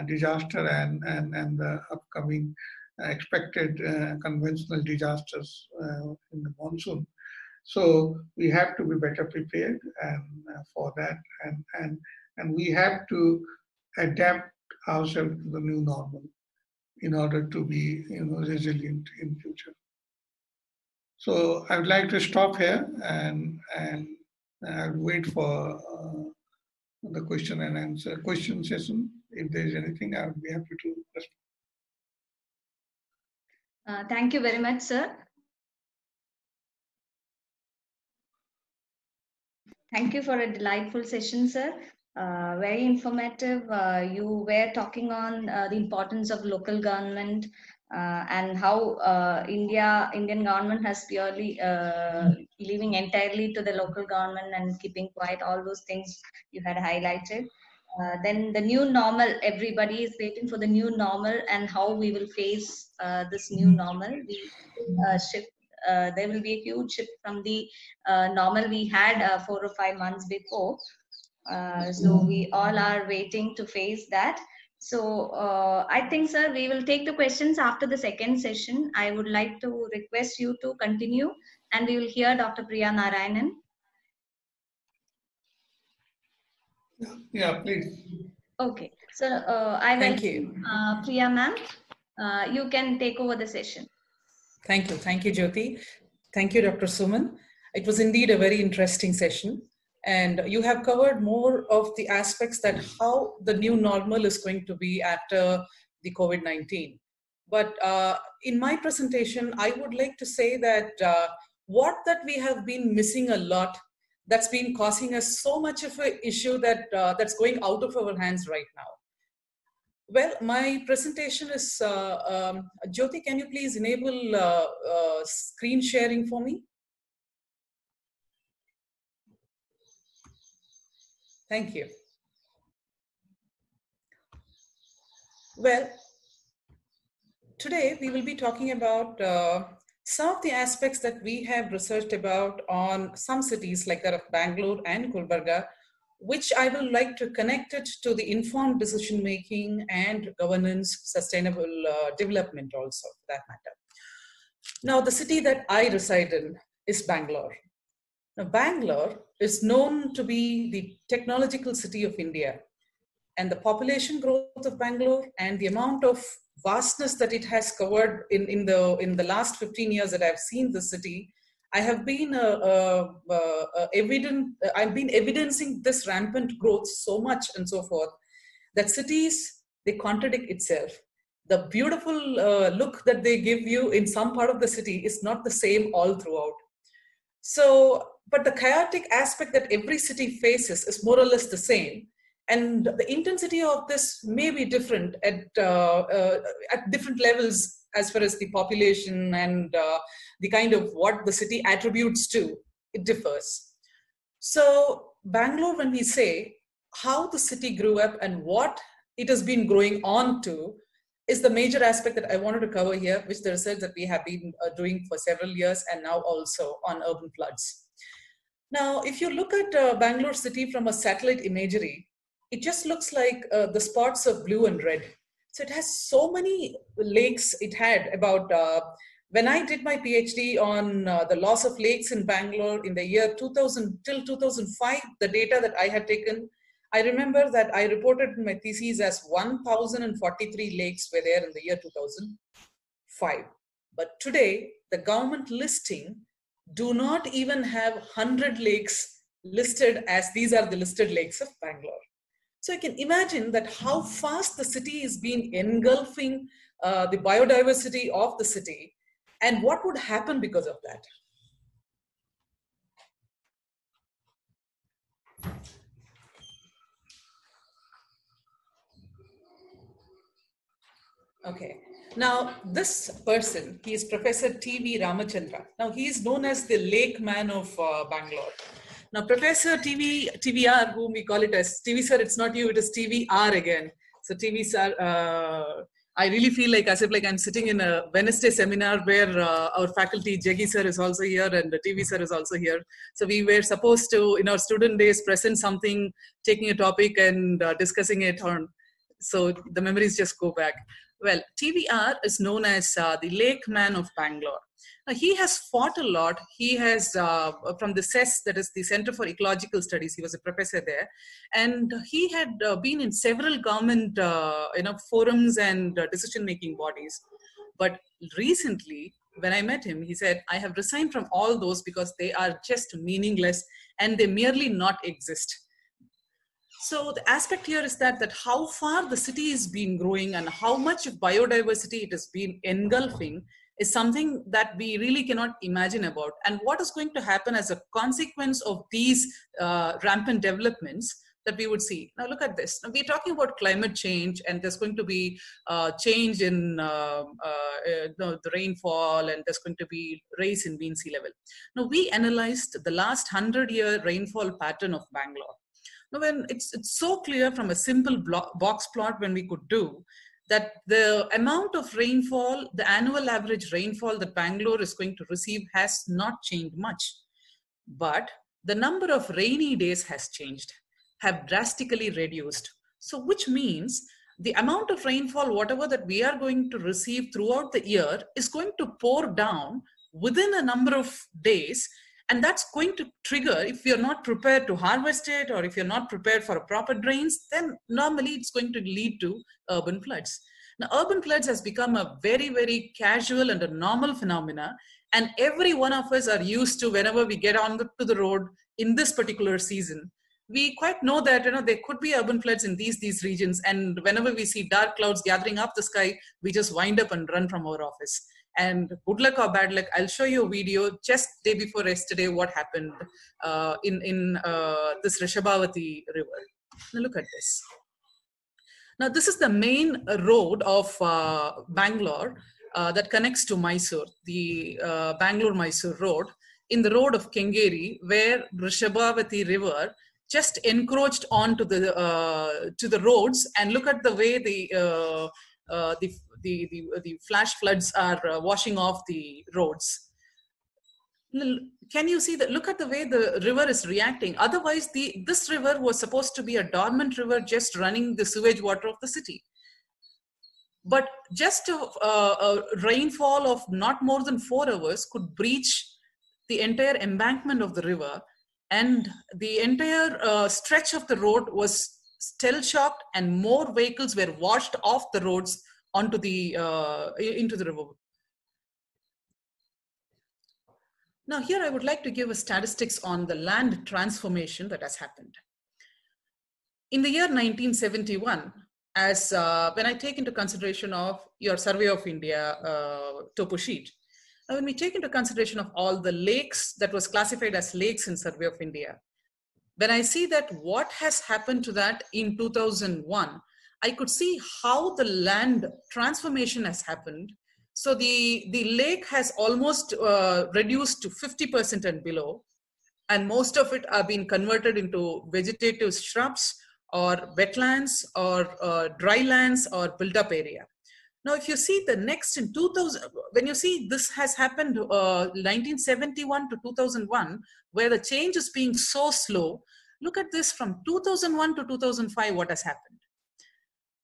[SPEAKER 2] disaster and the upcoming expected conventional disasters in the monsoon. So we have to be better prepared and for that, and we have to adapt ourselves to the new normal in order to be resilient in future. So I would like to stop here and I'll wait for the question session. If there is anything, I would be happy to respond.
[SPEAKER 4] Thank you very much, sir. Thank you for a delightful session, sir. Very informative. You were talking on the importance of local government and how Indian government has purely leaving entirely to the local government and keeping quiet. All those things you had highlighted. Then the new normal. Everybody is waiting for the new normal and how we will face this new normal. We shift. There will be a huge shift from the normal we had 4 or 5 months before. So we all are waiting to face that. So I think, sir, we will take the questions after the second session. I would like to request you to continue and we will hear Dr. Priya Narayanan.
[SPEAKER 2] Yeah, please.
[SPEAKER 4] Okay. So I will.
[SPEAKER 3] Thank you.
[SPEAKER 4] Priya ma'am, you can take over the session.
[SPEAKER 3] Thank you. Thank you, Jyoti. Thank you, Dr. Suman. It was indeed a very interesting session. And you have covered more of the aspects that how the new normal is going to be after the COVID-19. But in my presentation, I would like to say that what that we have been missing a lot, that's been causing us so much of an issue that that's going out of our hands right now. Well, my presentation is, Jyoti, can you please enable screen sharing for me? Thank you. Well, today we will be talking about some of the aspects that we have researched about on some cities like that of Bangalore and Gulbarga, which I will like to connect it to the informed decision making and governance, sustainable development also, for that matter. Now, the city that I reside in is Bangalore. Now, Bangalore is known to be the technological city of India, and the population growth of Bangalore and the amount of vastness that it has covered in the last 15 years that I've seen the city, I have been evidencing this rampant growth so much and so forth that cities, they contradict itself. The beautiful look that they give you in some part of the city is not the same all throughout. So, but the chaotic aspect that every city faces is more or less the same. And the intensity of this may be different at different levels as far as the population and the kind of what the city attributes to, it differs. So Bangalore, when we say how the city grew up and what it has been growing on to, is the major aspect that I wanted to cover here, which the research that we have been doing for several years and now also on urban floods. Now, if you look at Bangalore city from a satellite imagery, it just looks like the spots of blue and red. So it has so many lakes. It had about, when I did my PhD on the loss of lakes in Bangalore in the year 2000 till 2005, the data that I had taken, I remember that I reported in my thesis as 1,043 lakes were there in the year 2005. But today, the government listing do not even have 100 lakes listed as these are the listed lakes of Bangalore. So you can imagine that how fast the city is being engulfing the biodiversity of the city and what would happen because of that. Okay, now this person, he is Professor T.V. Ramachandra. Now he is known as the lake man of Bangalore. Now, Professor TVR, whom we call it as TV sir, it's not you, it is TVR again. So TV sir, I really feel like as if like I'm sitting in a Wednesday seminar where our faculty, Jaggi sir is also here and the TV sir is also here. So we were supposed to, in our student days, present something, taking a topic and discussing it on. So the memories just go back. Well, TVR is known as the Lake Man of Bangalore. Now, he has fought a lot. He has, from the CES, that is the Center for Ecological Studies, he was a professor there. And he had been in several government forums and decision-making bodies. But recently, when I met him, he said, I have resigned from all those because they are just meaningless and they merely not exist. So the aspect here is that how far the city is been growing and how much of biodiversity it has been engulfing is something that we really cannot imagine about. And what is going to happen as a consequence of these rampant developments that we would see. Now look at this. Now we're talking about climate change, and there's going to be change in the rainfall, and there's going to be rise in mean sea level. Now we analyzed the last 100-year rainfall pattern of Bangalore. Now when it's so clear from a simple box plot when we could do that the amount of rainfall, the annual average rainfall that Bangalore is going to receive has not changed much. But the number of rainy days has changed, have drastically reduced. So which means the amount of rainfall, whatever that we are going to receive throughout the year, is going to pour down within a number of days. And that's going to trigger, if you're not prepared to harvest it, or if you're not prepared for a proper drains, then normally it's going to lead to urban floods. Now, urban floods has become a very, very casual and a normal phenomena. And every one of us are used to, whenever we get on to the road in this particular season, we quite know that there could be urban floods in these regions. And whenever we see dark clouds gathering up the sky, we just wind up and run from our office. And good luck or bad luck, I'll show you a video just day before yesterday what happened in this Rishabhavati river. Now look at this. Now this is the main road of Bangalore that connects to Mysore, the Bangalore-Mysore road, in the road of Kengeri, where Rishabhavati river just encroached onto the roads. And look at the way the flash floods are washing off the roads. Can you see that? Look at the way the river is reacting. Otherwise, this river was supposed to be a dormant river just running the sewage water of the city. But just a rainfall of not more than 4 hours could breach the entire embankment of the river, and the entire stretch of the road was still shocked, and more vehicles were washed off the roads onto into the river. Now here I would like to give a statistics on the land transformation that has happened. In the year 1971, as when I take into consideration of your Survey of India topo sheet, now when we take into consideration of all the lakes that was classified as lakes in Survey of India, when I see that what has happened to that in 2001, I could see how the land transformation has happened. So the lake has almost reduced to 50% and below, and most of it are being converted into vegetative shrubs or wetlands or dry lands or built up area. Now, if you see the next in 2000, when you see this has happened 1971 to 2001, where the change is being so slow, look at this from 2001 to 2005, what has happened.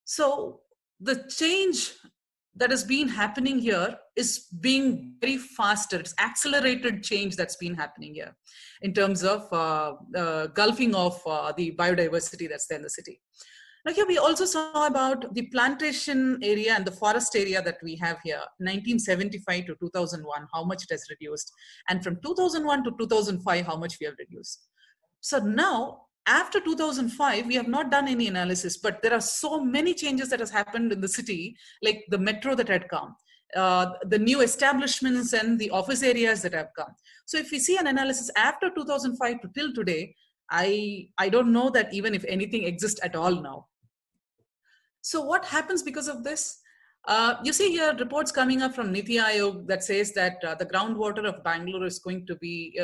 [SPEAKER 3] So the change that has been happening here is being very faster. It's accelerated change that's been happening here in terms of gulfing of the biodiversity that's there in the city. Now here we also saw about the plantation area and the forest area that we have here, 1975 to 2001, how much it has reduced. And from 2001 to 2005, how much we have reduced. So now, after 2005, we have not done any analysis, but there are so many changes that has happened in the city, like the metro that had come, the new establishments and the office areas that have come. So if we see an analysis after 2005 to till today, I don't know that even if anything exists at all now. So what happens because of this? You see here reports coming up from Niti Aayog that says that the groundwater of Bangalore is going to be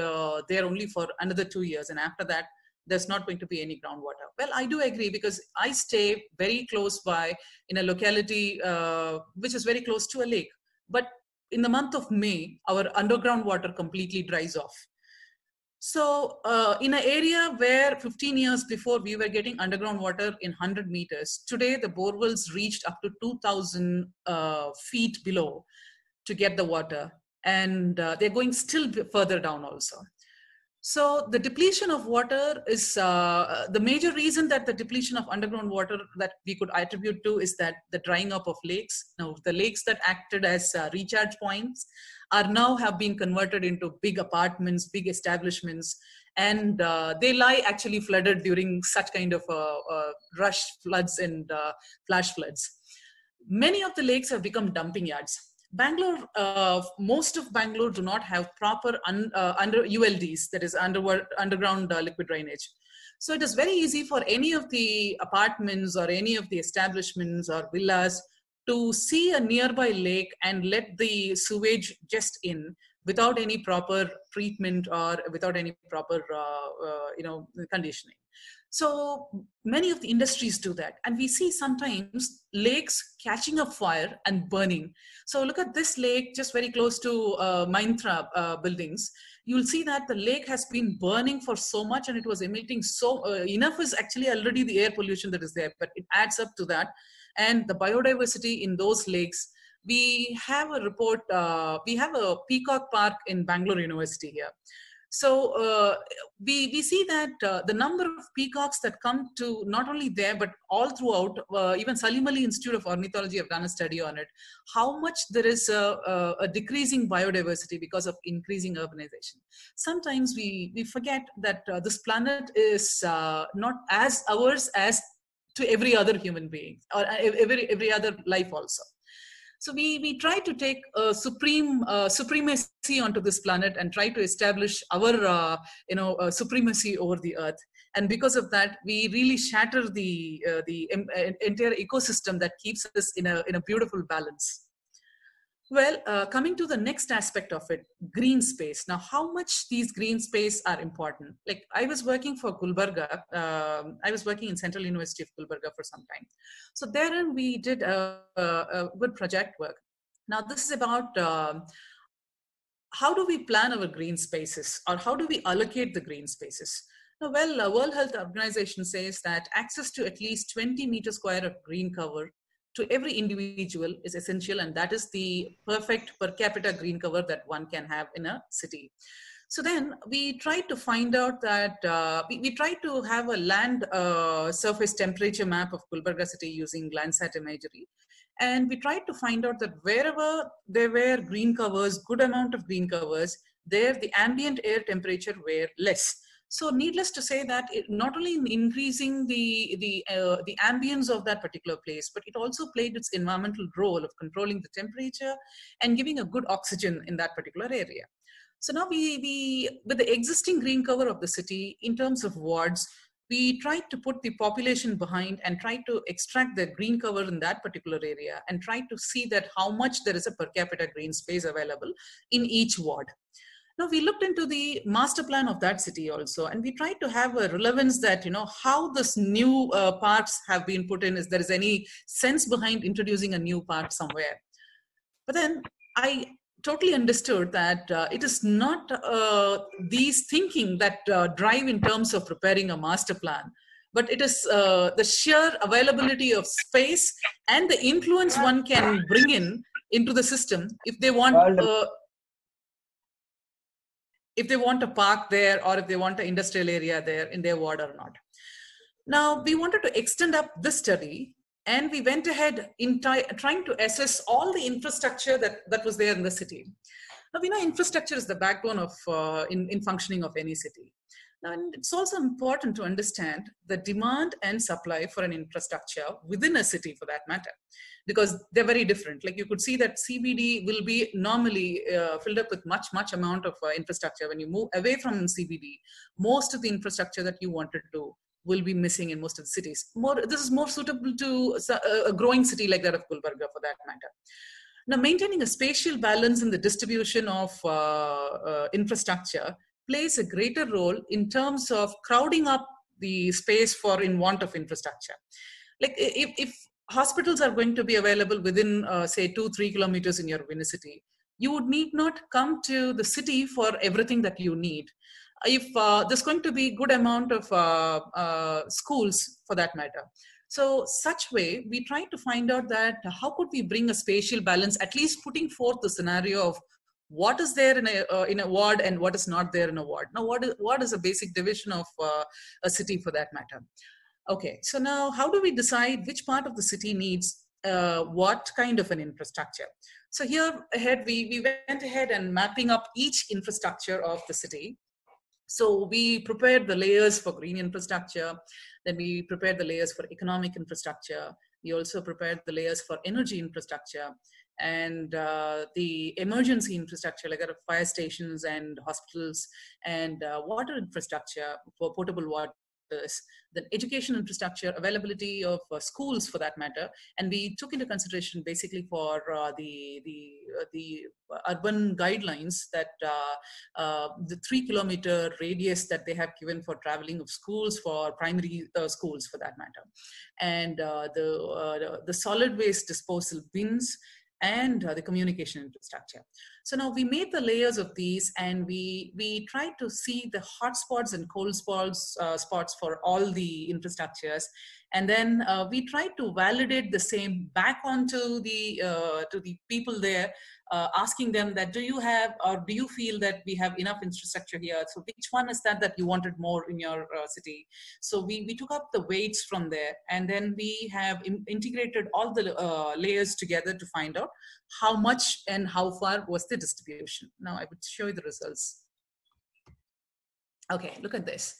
[SPEAKER 3] there only for another 2 years, and after that, there's not going to be any groundwater. Well, I do agree, because I stay very close by in a locality which is very close to a lake. But in the month of May, our underground water completely dries off. So in an area where 15 years before we were getting underground water in 100 meters, today the borewells reached up to 2,000 feet below to get the water. And they're going still further down also. So the depletion of water is the major reason that the depletion of underground water that we could attribute to is that the drying up of lakes. Now the lakes that acted as recharge points are now have been converted into big apartments, big establishments, and they lie actually flooded during such kind of rush floods and flash floods. Many of the lakes have become dumping yards. Bangalore, most of Bangalore do not have proper under ULDs, that is underground liquid drainage. So it is very easy for any of the apartments or any of the establishments or villas to see a nearby lake and let the sewage just in without any proper treatment or without any proper conditioning. So many of the industries do that. And we see sometimes lakes catching a fire and burning. So look at this lake just very close to Mahindra buildings. You'll see that the lake has been burning for so much and it was emitting so, enough is actually already the air pollution that is there, but it adds up to that. And the biodiversity in those lakes, we have a report, we have a peacock park in Bangalore University here. So we see that the number of peacocks that come to not only there, but all throughout, even Salim Ali Institute of Ornithology have done a study on it, how much there is a decreasing biodiversity because of increasing urbanization. Sometimes we forget that this planet is not as ours as to every other human being or every other life also. So we try to take a supremacy onto this planet and try to establish our supremacy over the earth. And because of that, we really shatter the entire ecosystem that keeps us in a beautiful balance. Well, coming to the next aspect of it, green space. Now, how much these green space are important? Like I was working for Gulbarga. I was working in Central University of Gulbarga for some time. So therein we did a good project work. Now, this is about how do we plan our green spaces or how do we allocate the green spaces? Now, well, World Health Organization says that access to at least 20 meters square of green cover to every individual is essential, and that is the perfect per capita green cover that one can have in a city. So then we tried to find out that we tried to have a land surface temperature map of Gulbarga city using Landsat imagery. And we tried to find out that wherever there were green covers, good amount of green covers, there the ambient air temperature were less. So needless to say that it not only increasing the ambience of that particular place, but it also played its environmental role of controlling the temperature and giving a good oxygen in that particular area. So now we with the existing green cover of the city in terms of wards, we tried to put the population behind and try to extract the green cover in that particular area and try to see that how much there is a per capita green space available in each ward. Now we looked into the master plan of that city also, and we tried to have a relevance that, you know, how this new parks have been put in, is there is any sense behind introducing a new park somewhere. But then I totally understood that it is not these thinking that drive in terms of preparing a master plan, but it is the sheer availability of space and the influence one can bring in into the system if they want a park there or if they want an industrial area there in their ward or not. Now, we wanted to extend up this study, and we went ahead in trying to assess all the infrastructure that was there in the city. Now, we know infrastructure is the backbone of in functioning of any city. Now, and it's also important to understand the demand and supply for an infrastructure within a city, for that matter, because they're very different. Like you could see that CBD will be normally filled up with much amount of infrastructure. When you move away from CBD, most of the infrastructure that you wanted to will be missing in most of the cities. This is more suitable to a growing city like that of Gulbarga, for that matter. Now, maintaining a spatial balance in the distribution of infrastructure plays a greater role in terms of crowding up the space for in want of infrastructure. Like if hospitals are going to be available within say 2-3 kilometers in your vicinity, you would need not come to the city for everything that you need. if there's going to be good amount of schools for that matter. So such way, we try to find out that how could we bring a spatial balance, at least putting forth the scenario of what is there in a ward and what is not there in a ward. Now, what is a basic division of a city for that matter? Okay, so now how do we decide which part of the city needs what kind of an infrastructure? So here ahead, we went ahead and mapping up each infrastructure of the city. So we prepared the layers for green infrastructure, then we prepared the layers for economic infrastructure. We also prepared the layers for energy infrastructure and the emergency infrastructure like fire stations and hospitals and water infrastructure for potable water. Then education infrastructure, availability of schools for that matter, and we took into consideration basically for the urban guidelines that the 3-kilometer radius that they have given for traveling of schools for primary schools for that matter, and the solid waste disposal bins and the communication infrastructure. So now we made the layers of these and we tried to see the hot spots and cold spots for all the infrastructures. And then we tried to validate the same back onto to the people there, asking them that do you have or do you feel that we have enough infrastructure here? So which one is that you wanted more in your city? So we took up the weights from there, and then we have integrated all the layers together to find out how much and how far was the distribution. Now I would show you the results. Okay, look at this.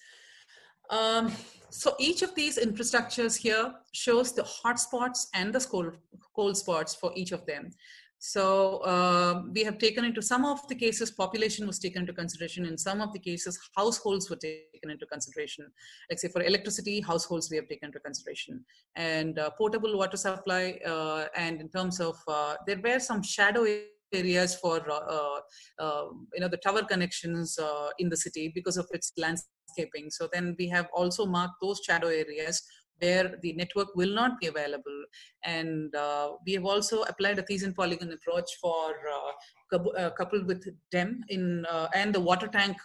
[SPEAKER 3] So each of these infrastructures here shows the hot spots and the cold spots for each of them. So we have taken into some of the cases, population was taken into consideration. In some of the cases, households were taken into consideration. Like say for electricity, households we have taken into consideration. And potable water supply, and in terms of, there were some shadow areas for the tower connections in the city because of its landscaping. So then we have also marked those shadow areas where the network will not be available. And we have also applied a Thiessen polygon approach for coupled with DEM and the water tank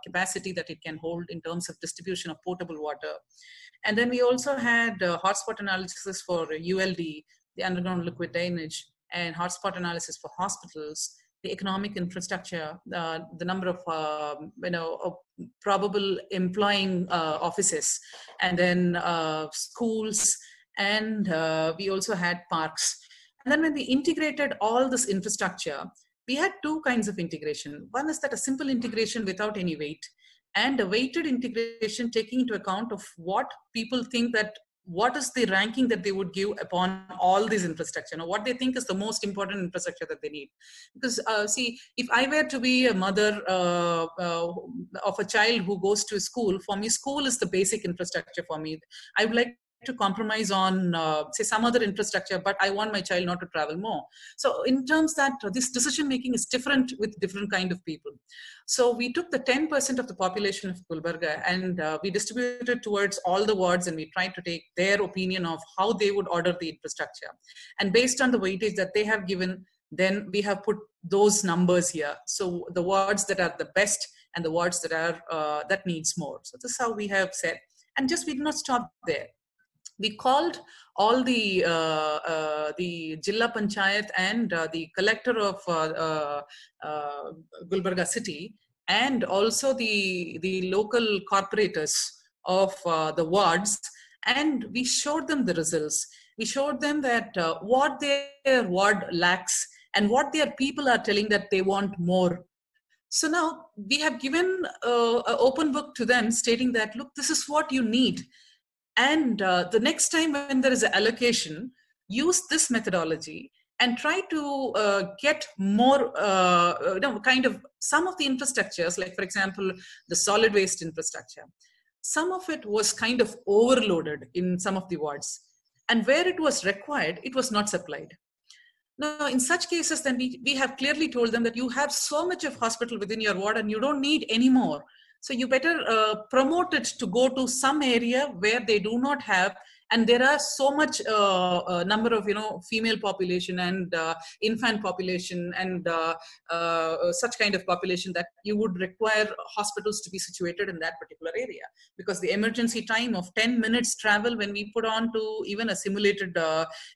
[SPEAKER 3] capacity that it can hold in terms of distribution of potable water. And then we also had hotspot analysis for ULD, the underground liquid drainage, and hotspot analysis for hospitals, the economic infrastructure, the number of probable employing offices, and then schools, and we also had parks. And then when we integrated all this infrastructure, we had two kinds of integration. One is that a simple integration without any weight, and a weighted integration taking into account of what people think that what is the ranking that they would give upon all these infrastructure, what they think is the most important infrastructure that they need. Because see, if I were to be a mother of a child who goes to school, for me, school is the basic infrastructure for me. I would like to compromise on say some other infrastructure, but I want my child not to travel more. So in terms that this decision making is different with different kind of people. So we took the 10% of the population of Gulbarga and we distributed towards all the wards, and we tried to take their opinion of how they would order the infrastructure. And based on the weightage that they have given, then we have put those numbers here. So the wards that are the best and the wards that are that needs more. So this is how we have said. And just we did not stop there. We called all the Jilla Panchayat and the collector of Gulbarga city, and also the local corporators of the wards, and we showed them the results. We showed them that what their ward lacks and what their people are telling that they want more. So now we have given an open book to them stating that, look, this is what you need. And the next time when there is an allocation, use this methodology and try to get more, kind of some of the infrastructures, like for example, the solid waste infrastructure. Some of it was kind of overloaded in some of the wards. And where it was required, it was not supplied. Now, in such cases, then we have clearly told them that you have so much of hospital within your ward and you don't need any more. So you better promote it to go to some area where they do not have, And there are so much number of female population and infant population and such kind of population that you would require hospitals to be situated in that particular area, because the emergency time of 10 minutes travel, when we put on to even a simulated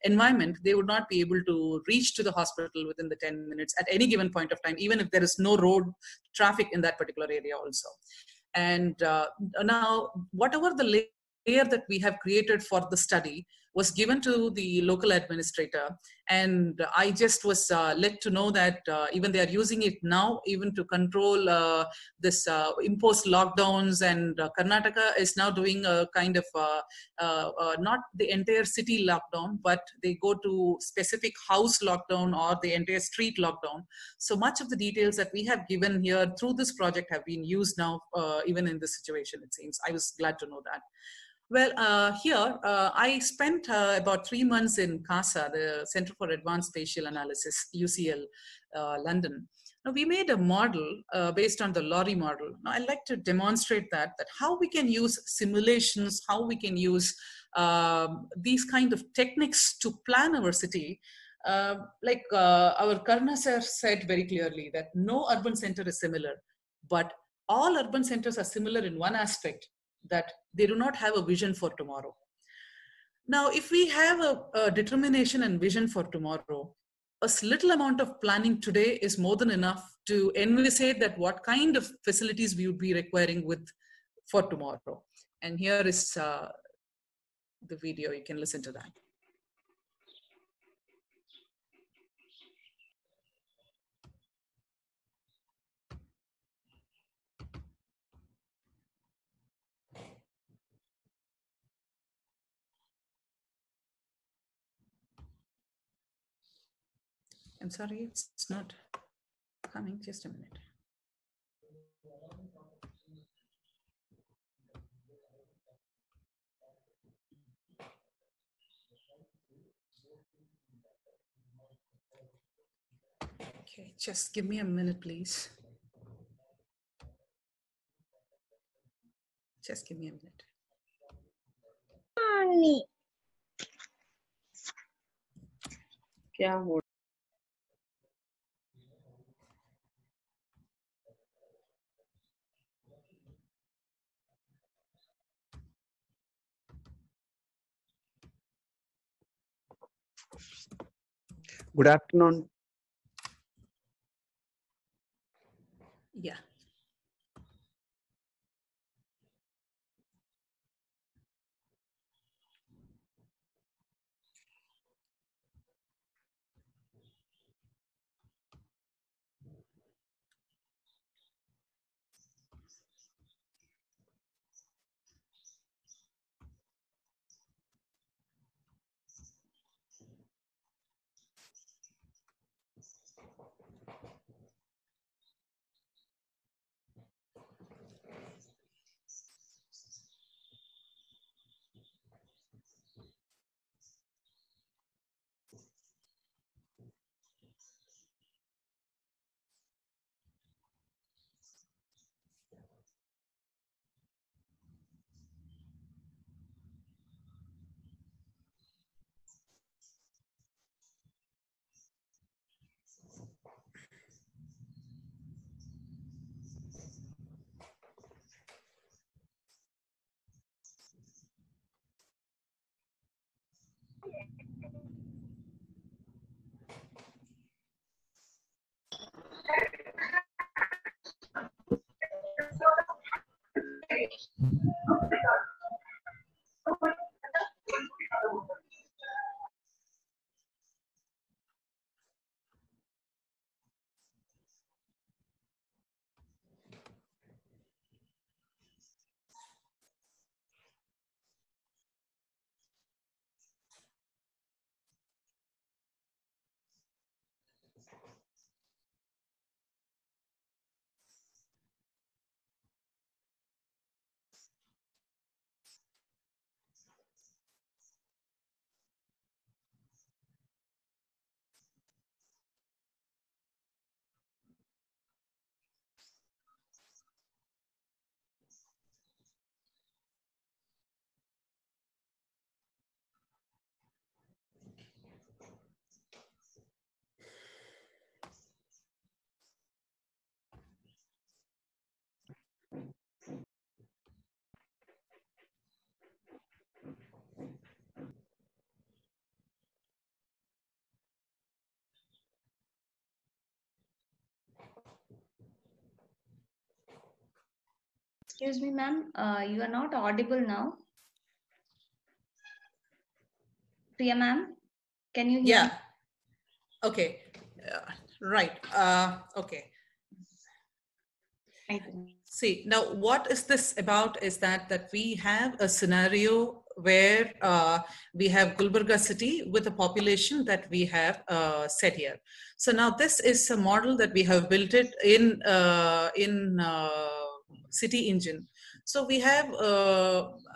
[SPEAKER 3] environment, they would not be able to reach to the hospital within the 10 minutes at any given point of time, even if there is no road traffic in that particular area also. And now whatever the layer that we have created for the study was given to the local administrator, and I just was led to know that even they are using it now even to control this imposed lockdowns, and Karnataka is now doing a kind of not the entire city lockdown, but they go to specific house lockdown or the entire street lockdown. So much of the details that we have given here through this project have been used now even in this situation, it seems. I was glad to know that. Well, here I spent about 3 months in CASA, the Center for Advanced Spatial Analysis, UCL, London. Now, we made a model based on the Lorry model. Now, I'd like to demonstrate that how we can use simulations, how we can use these kind of techniques to plan our city. Like our Karna sir said very clearly that no urban center is similar, but all urban centers are similar in one aspect, that they do not have a vision for tomorrow. Now, if we have a determination and vision for tomorrow, a little amount of planning today is more than enough to envisage that what kind of facilities we would be requiring for tomorrow. And here is the video, you can listen to that. I'm sorry, it's not coming. Just a minute. Okay, just give me a minute, please. Just give me a minute. क्या हो
[SPEAKER 6] Good afternoon.
[SPEAKER 3] Yeah.
[SPEAKER 4] Excuse me, ma'am. You are not audible now. Priya, ma'am, can you hear
[SPEAKER 3] Yeah.
[SPEAKER 4] me?
[SPEAKER 3] Okay. Right. Okay.
[SPEAKER 4] Thank you.
[SPEAKER 3] See, now what is this about is that we have a scenario where we have Gulbarga city with a population that we have set here. So now this is a model that we have built it in City Engine. So we have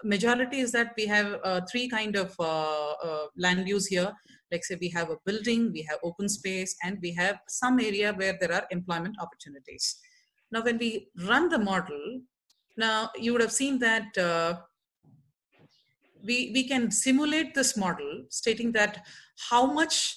[SPEAKER 3] majority is that we have three kind of land use here. Like say we have a building, we have open space, and we have some area where there are employment opportunities. Now, when we run the model, now you would have seen that we can simulate this model stating that how much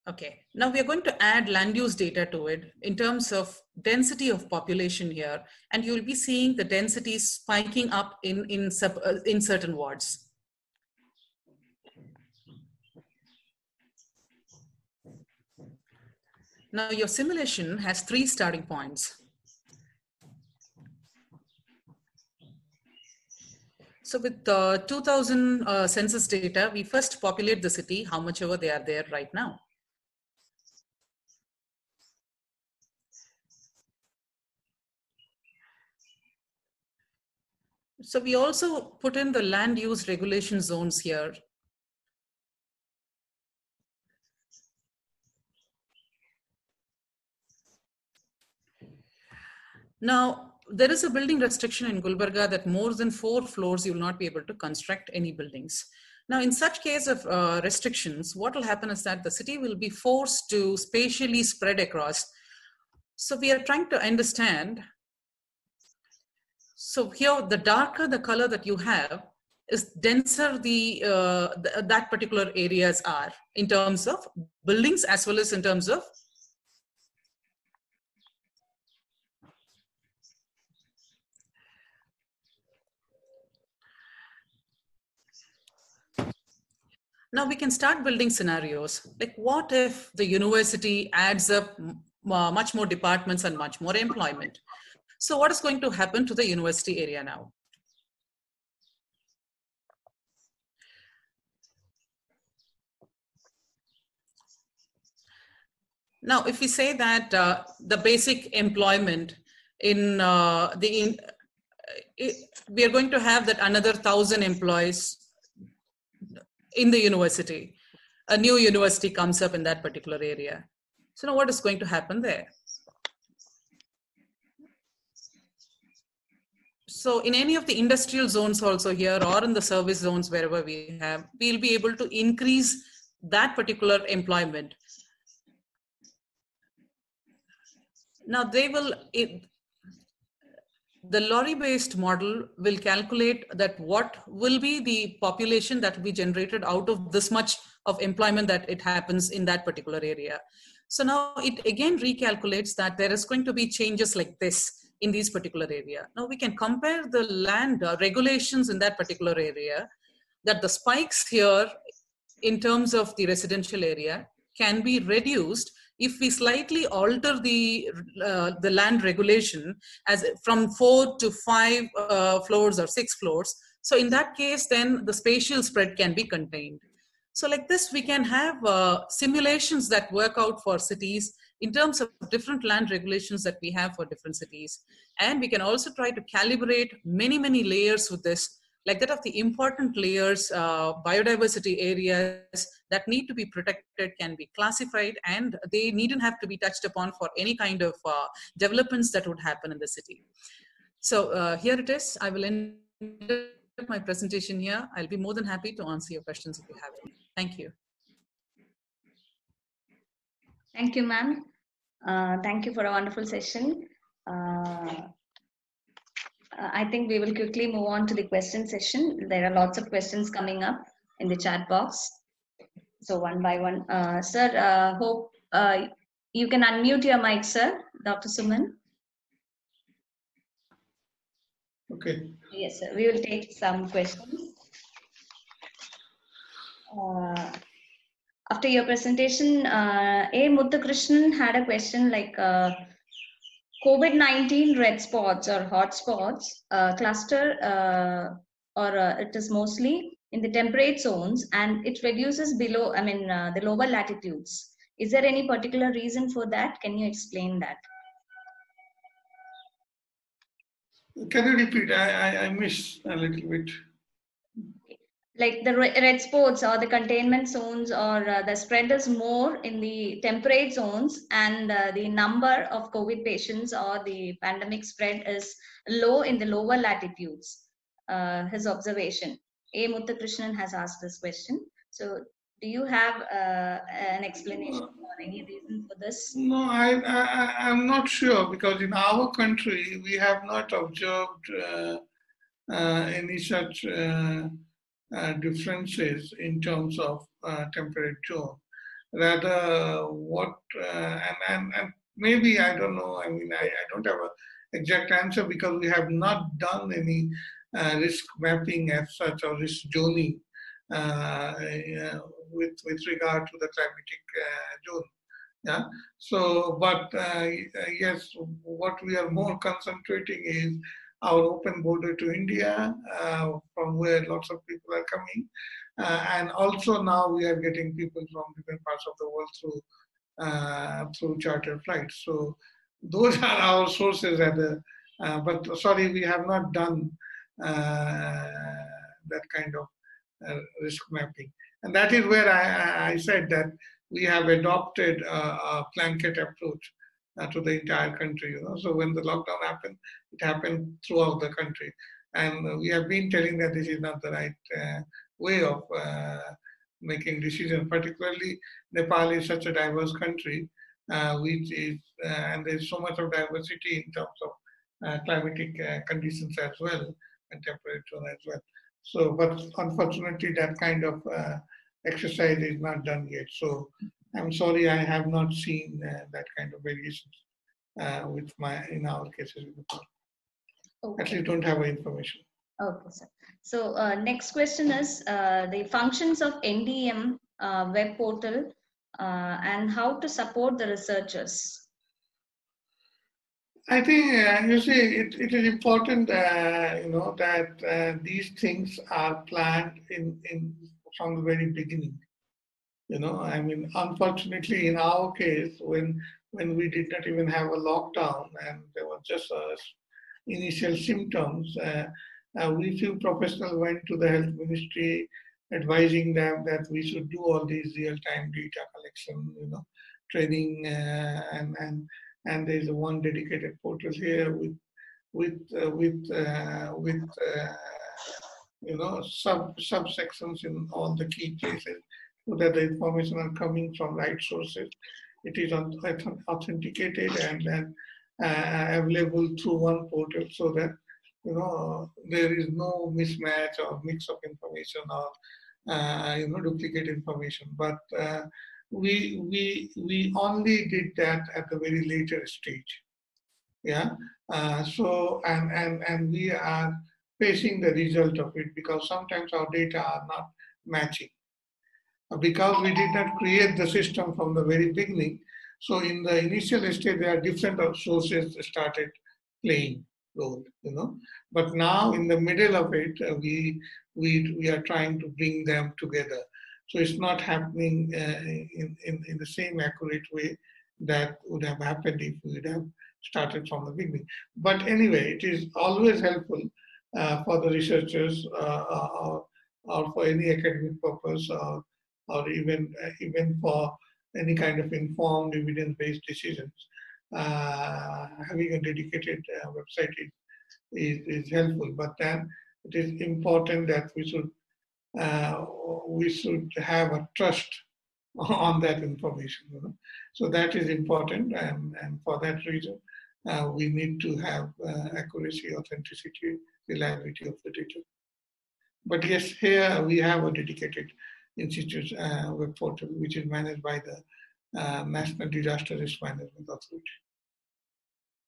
[SPEAKER 3] okay, now we are going to add land use data to it in terms of density of population here, and you'll be seeing the density spiking up in certain wards. Now your simulation has 3 starting points. So with 2000 census data, we first populate the city, how much ever they are there right now. So we also put in the land use regulation zones here. Now, there is a building restriction in Gulbarga that more than 4 floors, you will not be able to construct any buildings. Now, in such case of restrictions, what will happen is that the city will be forced to spatially spread across. So we are trying to understand. So here, the darker the color that you have is denser that particular areas are in terms of buildings as well as in terms of now we can start building scenarios. Like what if the university adds up much more departments and much more employment? So what is going to happen to the university area now? Now, if we say that the basic employment in we are going to have that another 1,000 employees in the university, a new university comes up in that particular area. So now what is going to happen there? So in any of the industrial zones also here or in the service zones, wherever we have, we'll be able to increase that particular employment. Now they will, the lorry-based model will calculate that what will be the population that will be generated out of this much of employment that it happens in that particular area. So now it again recalculates that there is going to be changes like this in these particular area. Now we can compare the land regulations in that particular area, that the spikes here in terms of the residential area can be reduced if we slightly alter the land regulation as from 4 to 5 floors or 6 floors. So in that case, then the spatial spread can be contained. So like this, we can have simulations that work out for cities in terms of different land regulations that we have for different cities. And we can also try to calibrate many, many layers with this, like that of the important layers, biodiversity areas that need to be protected can be classified, and they needn't have to be touched upon for any kind of developments that would happen in the city. So here it is. I will end my presentation here. I'll be more than happy to answer your questions if you have any. Thank you.
[SPEAKER 4] Thank you, ma'am. Thank you for a wonderful session. I think we will quickly move on to the question session. There are lots of questions coming up in the chat box. So one by one. Sir, hope you can unmute your mic, sir. Dr. Suman.
[SPEAKER 2] Okay.
[SPEAKER 4] Yes, sir. We will take some questions. After your presentation, A. Muthukrishnan had a question like COVID-19 red spots or hot spots cluster it is mostly in the temperate zones and it reduces below, the lower latitudes. Is there any particular reason for that? Can you explain that?
[SPEAKER 2] Can you repeat? I missed a little bit.
[SPEAKER 4] Like the red spots or the containment zones or the spread is more in the temperate zones and the number of COVID patients or the pandemic spread is low in the lower latitudes. His observation. A. Muthukrishnan has asked this question. So do you have an explanation or any reason for this?
[SPEAKER 2] No, I'm not sure because in our country we have not observed any such differences in terms of temperate zone. Rather, what and maybe I don't know. I mean, I don't have an exact answer because we have not done any risk mapping as such or risk zoning with regard to the climatic zone. Yeah. So, but yes, what we are more concentrating is our open border to India, from where lots of people are coming, and also now we are getting people from different parts of the world through charter flights. So, those are our sources. But sorry, we have not done that kind of risk mapping, and that is where I said that we have adopted a blanket approach to the entire country. So when the lockdown happened, it happened throughout the country, and we have been telling that this is not the right way of making decisions. Particularly, Nepal is such a diverse country, which is and there's so much of diversity in terms of climatic conditions as well and temperature as well. So, but unfortunately, that kind of exercise is not done yet. So I'm sorry, I have not seen that kind of variations in our cases.
[SPEAKER 4] Okay.
[SPEAKER 2] Actually, don't have information.
[SPEAKER 4] Okay, sir. So next question is the functions of NDM web portal and how to support the researchers.
[SPEAKER 2] I think you see it is important that these things are planned in from the very beginning. I mean, unfortunately, in our case, when we did not even have a lockdown and there was just initial symptoms, we few professionals went to the health ministry, advising them that we should do all these real-time data collection, training, and there's one dedicated portal here with subsections in all the key places, so that the information are coming from right sources. It is authenticated and then available through one portal, so that there is no mismatch or mix of information or duplicate information. But we only did that at the very later stage. Yeah. So and we are facing the result of it because sometimes our data are not matching. Because we did not create the system from the very beginning, so in the initial stage there are different sources started playing role, But now in the middle of it, we are trying to bring them together. So it's not happening in the same accurate way that would have happened if we would have started from the beginning. But anyway, it is always helpful for the researchers or for any academic purpose or even for any kind of informed evidence-based decisions. Having a dedicated website is helpful, but then it is important that we should have a trust on that information. So that is important, and for that reason, we need to have accuracy, authenticity, reliability of the data. But yes, here we have a dedicated institute web portal, which is managed by the National Disaster Risk Management Authority.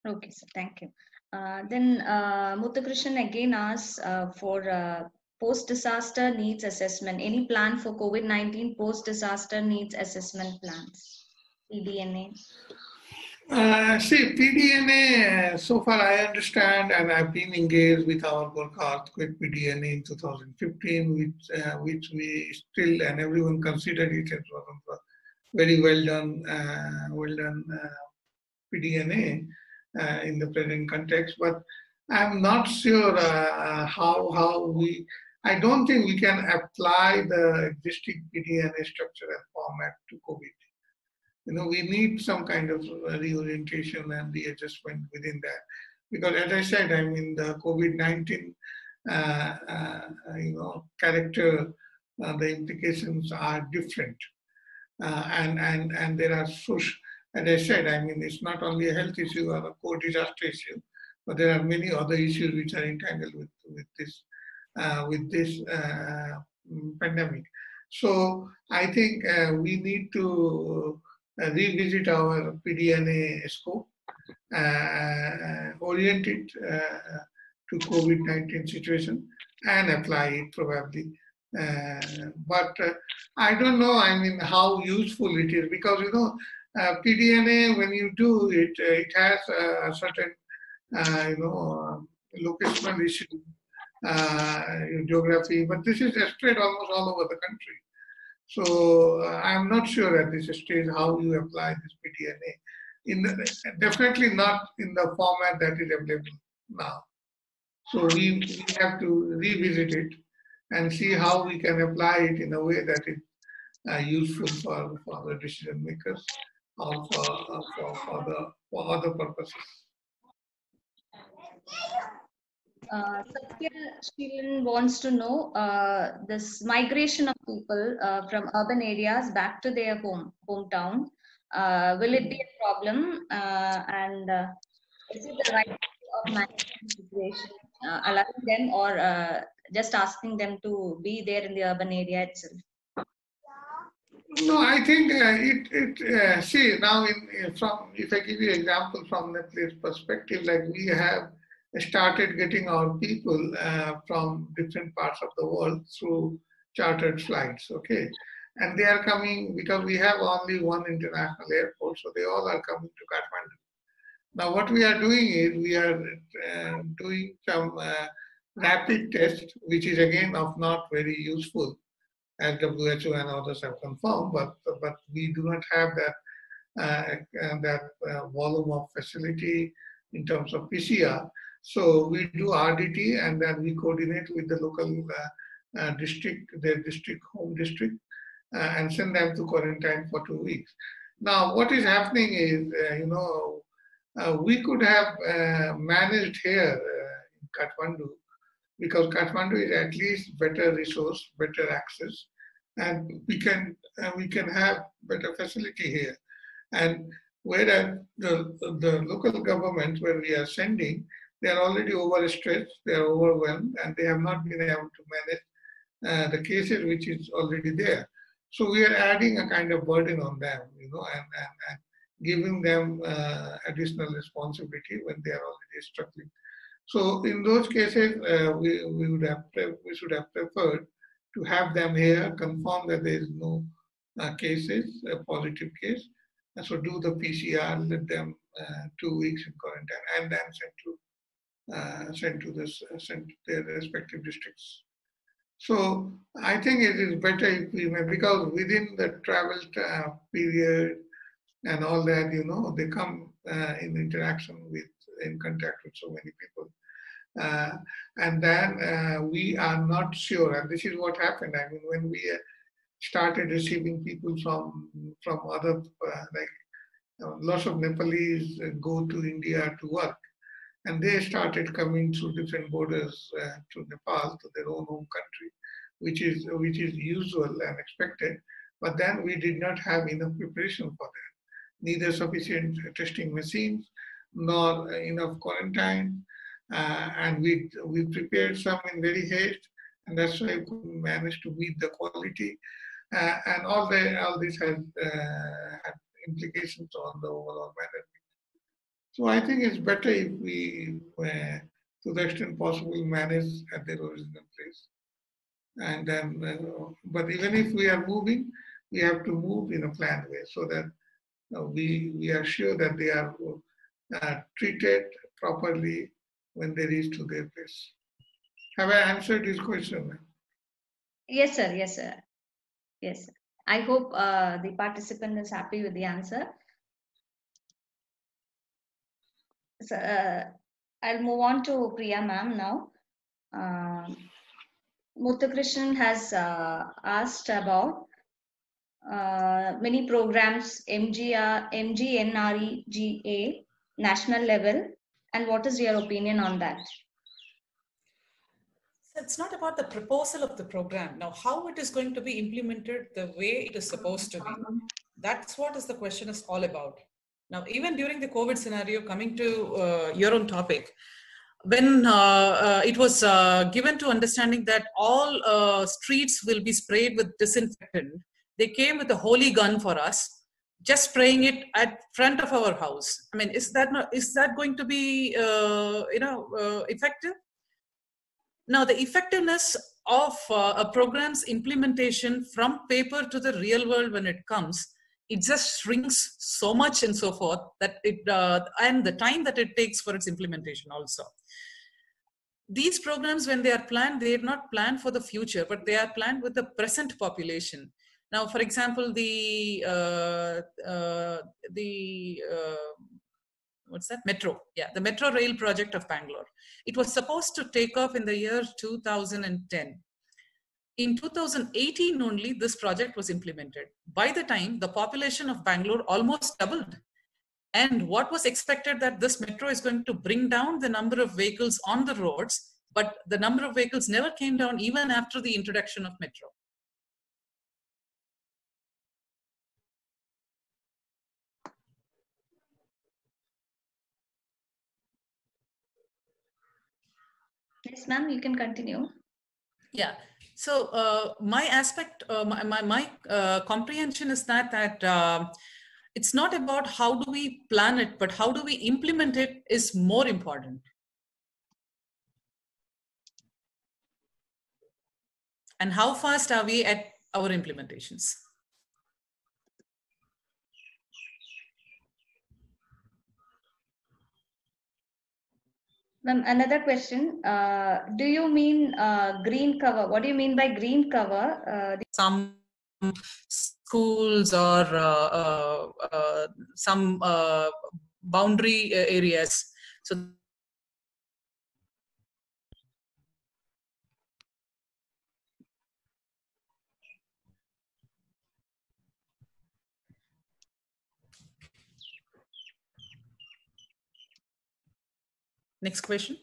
[SPEAKER 4] Okay, so thank you. Then Muthukrishnan again asks for post-disaster needs assessment. Any plan for COVID-19 post-disaster needs assessment plans? PDNA.
[SPEAKER 2] See, PDNA, so far I understand, and I've been engaged with our Gorkha earthquake PDNA in 2015, which we still, and everyone considered it as one of the very well done PDNA in the present context. But I'm not sure how we. I don't think we can apply the existing PDNA structure and format to COVID. We need some kind of reorientation and readjustment within that. Because as I said, I mean, the COVID-19, character, the implications are different. And there are social, as I said, I mean, it's not only a health issue or a core disaster issue, but there are many other issues which are entangled with this pandemic. So I think we need to revisit our PDNA scope, orient it to COVID-19 situation, and apply it probably. But I don't know, I mean, how useful it is, because, PDNA, when you do it, it has a certain, locational issue, geography, but this is spread almost all over the country. So I'm not sure at this stage how you apply this PDNA. Definitely not in the format that is available now. So we have to revisit it and see how we can apply it in a way that is useful for the decision makers or for other purposes.
[SPEAKER 4] Satya Sheelan wants to know this migration of people from urban areas back to their hometown. Will it be a problem? And is it the right way of managing the situation, allowing them or just asking them to be there in the urban area itself?
[SPEAKER 2] No, I think see, now if I give you an example from Nepal's perspective, like we have started getting our people from different parts of the world through chartered flights, okay? And they are coming because we have only one international airport, so they all are coming to Kathmandu. Now what we are doing is we are doing some rapid test, which is again of not very useful, as WHO and others have confirmed, but we do not have that volume of facility in terms of PCR. So we do RDT, and then we coordinate with the local district, their district, home district, and send them to quarantine for 2 weeks. Now, what is happening is, we could have managed here in Kathmandu, because Kathmandu is at least better resource, better access, and we can have better facility here. And whereas the local government where we are sending, they are already overstretched, they are overwhelmed, and they have not been able to manage the cases which is already there. So we are adding a kind of burden on them, and giving them additional responsibility when they are already struggling. So in those cases, we should have preferred to have them here, confirm that there is no cases, a positive case, and so do the PCR, let them 2 weeks in quarantine, and then send to their respective districts. So I think it is better if we may, because within the travel period and all that, they come in interaction in contact with so many people. And then we are not sure, and this is what happened. I mean, when we started receiving people from other, lots of Nepalese go to India to work, and they started coming through different borders to Nepal, to their own home country, which is usual and expected. But then we did not have enough preparation for that, neither sufficient testing machines nor enough quarantine. And we prepared some in very haste, and that's why we couldn't manage to meet the quality. And all this has had implications on the overall management. So I think it's better if we, to the extent possible, manage at their original place. And then, but even if we are moving, we have to move in a planned way so that we are sure that they are treated properly when they reach to their place. Have I answered this question?
[SPEAKER 4] Yes, sir. Yes, sir. Yes, sir. I hope the participant is happy with the answer. So, I'll move on to Priya ma'am now. Muthukrishnan has asked about many programs, MGNREGA, national level, and what is your opinion on that?
[SPEAKER 3] So it's not about the proposal of the program. Now, how it is going to be implemented the way it is supposed to be. That's what is the question is all about. Now, even during the COVID scenario, coming to your own topic, when it was given to understanding that all streets will be sprayed with disinfectant, they came with a holy gun for us, just spraying it at front of our house. I mean, is that going to be effective? Now, the effectiveness of a program's implementation from paper to the real world when it comes, it just shrinks so much and so forth that it and the time that it takes for its implementation also. These programs, when they are planned, they are not planned for the future, but they are planned with the present population. Now, for example, what's that? Metro. Yeah, the Metro Rail project of Bangalore. It was supposed to take off in the year 2010. In 2018 only, this project was implemented. By the time, the population of Bangalore almost doubled. And what was expected that this metro is going to bring down the number of vehicles on the roads, but the number of vehicles never came down even after the introduction of metro.
[SPEAKER 4] Yes, ma'am, you can continue.
[SPEAKER 3] Yeah. So my aspect, my comprehension is that it's not about how do we plan it, but how do we implement it is more important. And how fast are we at our implementations?
[SPEAKER 4] Ma'am, another question. Do you mean green cover? What do you mean by green cover?
[SPEAKER 3] Some schools or some boundary areas. So next question.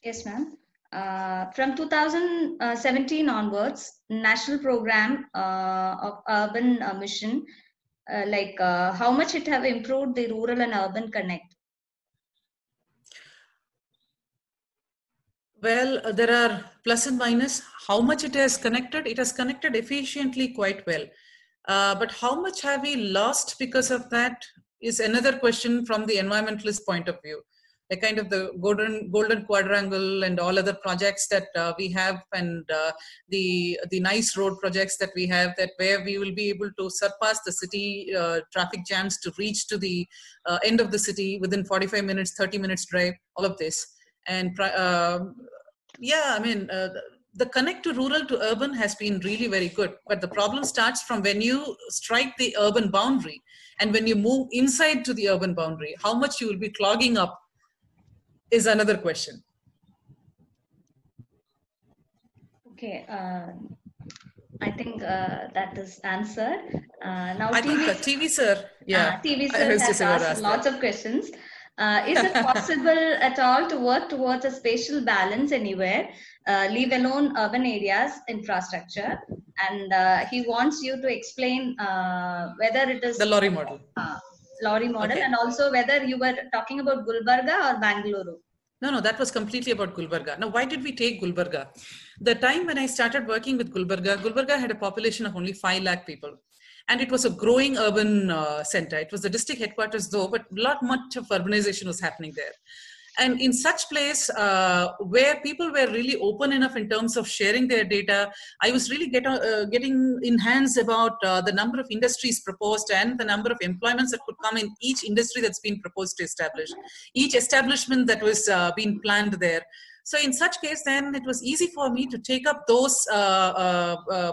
[SPEAKER 4] Yes, ma'am. From 2017 onwards, national program of urban mission, how much it have improved the rural and urban connect?
[SPEAKER 3] Well, there are plus and minus. How much it has connected? It has connected efficiently quite well. But how much have we lost because of that is another question from the environmentalist point of view. The kind of the golden quadrangle and all other projects that we have, and the nice road projects that we have, that where we will be able to surpass the city traffic jams to reach to the end of the city within 45 minutes, 30 minutes drive, all of this. And yeah, I mean, the connect to rural to urban has been really very good. But the problem starts from when you strike the urban boundary and when you move inside to the urban boundary, how much you will be clogging up is another question.
[SPEAKER 4] Okay, I think that is answered. Now,
[SPEAKER 3] I think TV sir, yeah,
[SPEAKER 4] TV sir has asked lots of questions. Is it possible at all to work towards a spatial balance anywhere, leave alone urban areas infrastructure? And he wants you to explain whether it is
[SPEAKER 3] the Lorry model.
[SPEAKER 4] Lorry model, okay. And also whether you were talking about Gulbarga or Bangalore.
[SPEAKER 3] No, that was completely about Gulbarga. Now, why did we take Gulbarga? The time when I started working with Gulbarga had a population of only 5 lakh people. And it was a growing urban center. It was the district headquarters though, but not much of urbanization was happening there. And in such place where people were really open enough in terms of sharing their data, I was really getting in hands about the number of industries proposed and the number of employments that could come in each industry that's been proposed to establish, each establishment that was being planned there. So in such case, then it was easy for me to take up those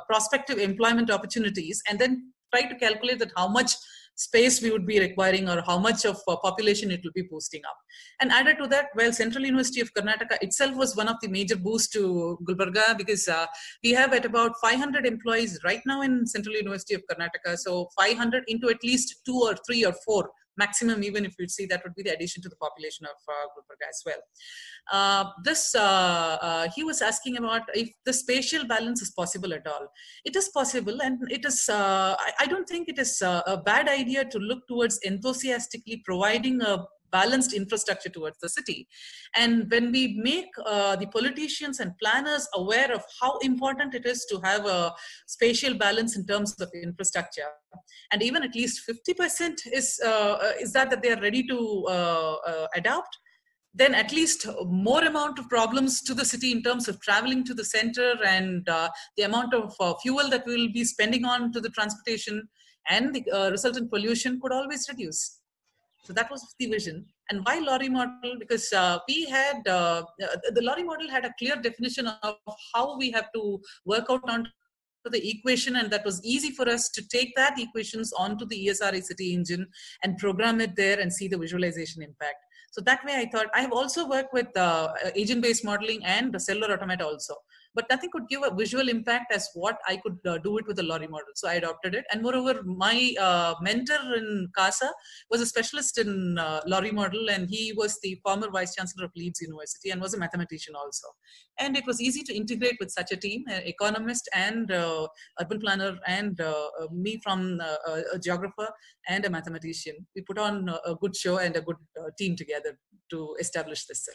[SPEAKER 3] prospective employment opportunities and then try to calculate that how much space we would be requiring or how much of population it will be boosting up. And added to that, well, Central University of Karnataka itself was one of the major boosts to Gulbarga, because we have at about 500 employees right now in Central University of Karnataka. So 500 into at least 2 or 3 or 4 maximum, even if you'd see, that would be the addition to the population of Gulbarga as well. He was asking about if the spatial balance is possible at all. It is possible, and it is, I don't think it is a bad idea to look towards enthusiastically providing a balanced infrastructure towards the city. And when we make the politicians and planners aware of how important it is to have a spatial balance in terms of infrastructure, and even at least 50% is that they are ready to adopt, then at least more amount of problems to the city in terms of traveling to the center and the amount of fuel that we will be spending on to the transportation and the resultant pollution could always reduce. So that was the vision. And why lorry model? Because we had, the lorry model had a clear definition of how we have to work out on the equation, and that was easy for us to take that equations onto the ESRI City Engine and program it there and see the visualization impact. So that way I thought, I have also worked with agent-based modeling and the cellular automata also, but nothing could give a visual impact as what I could do it with the lorry model. So I adopted it. And moreover, my mentor in CASA was a specialist in lorry model, and he was the former Vice Chancellor of Leeds University and was a mathematician also. And it was easy to integrate with such a team, an economist and urban planner and me from a geographer and a mathematician. We put on a good show and a good team together to establish this, sir.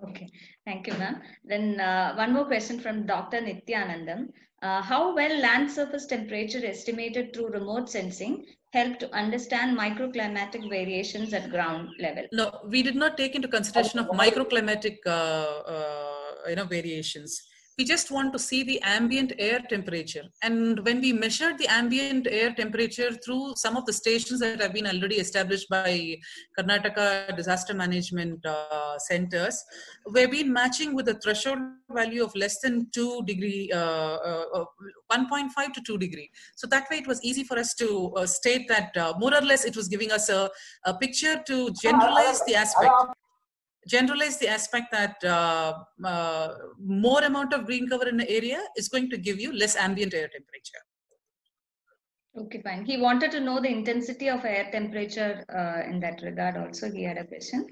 [SPEAKER 4] Okay, thank you, ma'am. Then one more question from Dr. Nityanandam. How well land surface temperature estimated through remote sensing help to understand microclimatic variations at ground level?
[SPEAKER 3] No, we did not take into consideration of microclimatic variations. We just want to see the ambient air temperature. And when we measured the ambient air temperature through some of the stations that have been already established by Karnataka disaster management centers, we've been matching with a threshold value of less than 2 degree, 1.5 to 2 degree. So that way it was easy for us to state that more or less it was giving us a picture to generalize the aspect. Generalize the aspect that more amount of green cover in the area is going to give you less ambient air temperature.
[SPEAKER 4] Okay, fine. He wanted to know the intensity of air temperature in that regard also. He had a question.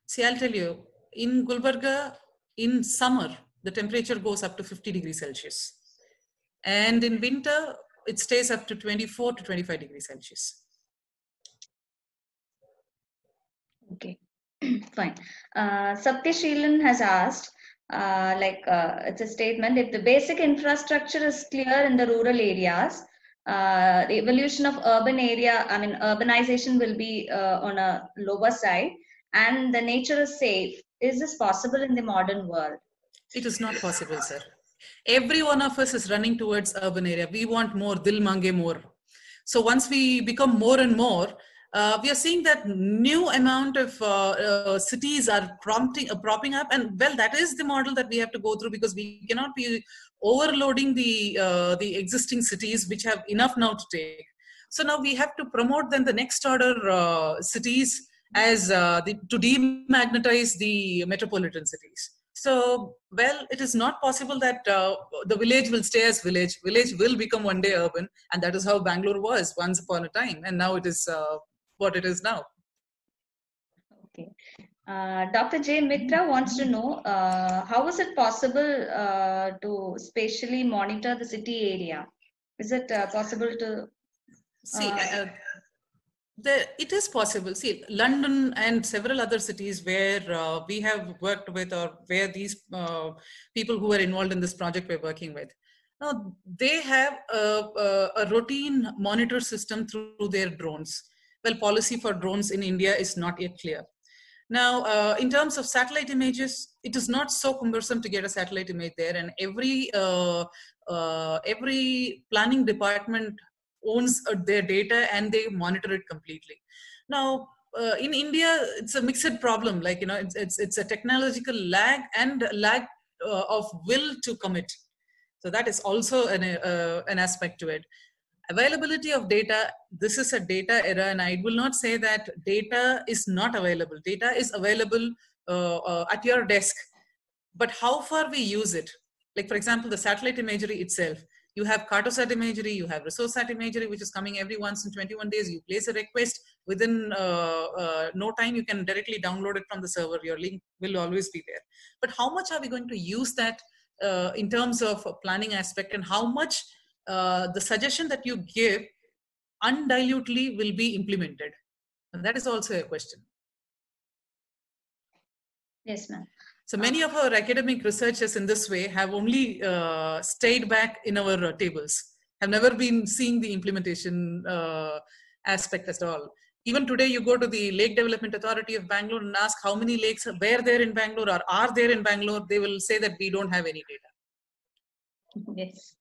[SPEAKER 3] See, I'll tell you, in Gulbarga, in summer, the temperature goes up to 50 degrees Celsius. And in winter, it stays up to 24 to 25 degrees Celsius.
[SPEAKER 4] Okay, fine. Satyashilan has asked, it's a statement, if the basic infrastructure is clear in the rural areas, the evolution of urbanization will be on a lower side, and the nature is safe. Is this possible in the modern world?
[SPEAKER 3] It is not possible, sir. Every one of us is running towards urban area. We want more, dil mange more. So once we become more and more, we are seeing that new amount of cities are propping up, and well, that is the model that we have to go through, because we cannot be overloading the existing cities which have enough now to take. So now we have to promote then the next order cities as to demagnetize the metropolitan cities. So, well, it is not possible that the village will stay as village. Village will become one day urban, and that is how Bangalore was once upon a time, and now it is what it is now.
[SPEAKER 4] Okay. Dr. J. Mitra wants to know, how is it possible to spatially monitor the city area? Is it possible to...
[SPEAKER 3] See, it is possible. See, London and several other cities where we have worked with, or where these people who are involved in this project we're working with, Now, they have a routine monitor system through their drones. Well, policy for drones in India is not yet clear. Now, in terms of satellite images, it is not so cumbersome to get a satellite image there, and every planning department owns their data and they monitor it completely. Now, in India, it's a mixed problem. Like, you know, it's a technological lag and lag of will to commit. So that is also an aspect to it. Availability of data, this is a data era, and I will not say that data is not available. Data is available at your desk, but how far we use it. Like, for example, the satellite imagery itself. You have Cartosat imagery, you have ResourceSat imagery, which is coming every once in 21 days. You place a request, within no time, you can directly download it from the server. Your link will always be there. But how much are we going to use that in terms of planning aspect, and how much the suggestion that you give undilutedly will be implemented? And that is also a question.
[SPEAKER 4] Yes, ma'am.
[SPEAKER 3] So many of our academic researchers in this way have only stayed back in our tables, have never been seeing the implementation aspect at all. Even today, you go to the Lake Development Authority of Bangalore and ask how many lakes were there in Bangalore or are there in Bangalore, they will say that we don't have any data.
[SPEAKER 4] Yes.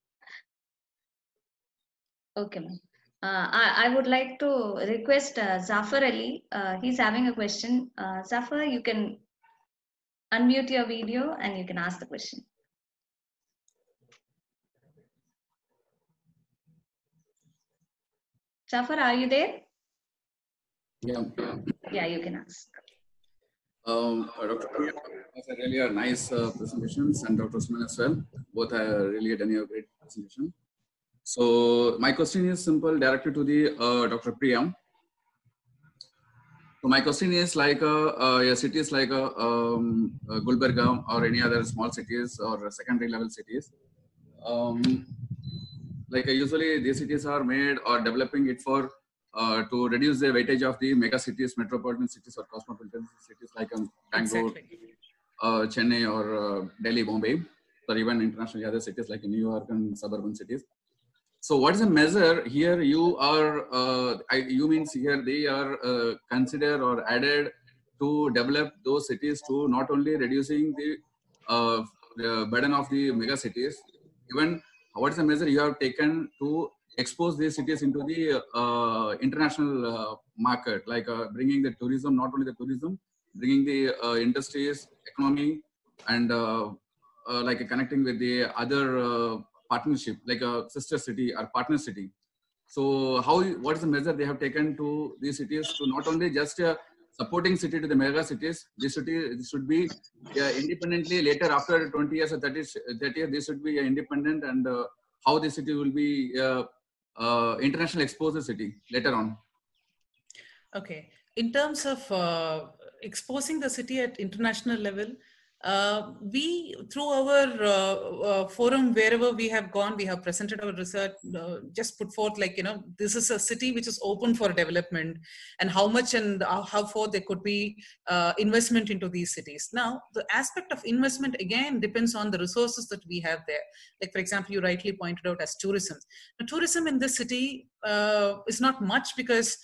[SPEAKER 4] Okay, ma'am. I would like to request Zafar Ali. He's having a question. Zafar, you can unmute your video and you can ask the question. Zafar, are you there?
[SPEAKER 7] Yeah.
[SPEAKER 4] Yeah, you can ask.
[SPEAKER 7] Dr. Priya, was a really a nice presentations, and Dr. Usman as well. Both are really done a great presentation. So my question is simple, directed to the Dr. Priya. So my question is like cities like Gulbarga or any other small cities or secondary level cities. Like usually these cities are made or developing it for to reduce the weightage of the mega cities, metropolitan cities or cosmopolitan cities like Bangalore,
[SPEAKER 3] Exactly.
[SPEAKER 7] Chennai or Delhi, Bombay, or even internationally other cities like New York and suburban cities. So what is the measure here you are, you means here they are considered or added to develop those cities to not only reducing the burden of the mega cities, even what is the measure you have taken to expose these cities into the international market, like bringing the tourism, not only the tourism, bringing the industries, economy, and like connecting with the other partnership, like a sister city or partner city. So what is the measure they have taken to these cities to not only just supporting city to the mega cities, this should be independently later after 20 years or 30 years, they should be independent, and how the city will be international exposure city later on.
[SPEAKER 3] Okay. In terms of exposing the city at international level, we, through our forum, wherever we have gone, we have presented our research, just put forth like, you know, this is a city which is open for development, and how much and how far there could be investment into these cities. Now, the aspect of investment again depends on the resources that we have there. Like, for example, you rightly pointed out as tourism. Now, tourism in this city is not much because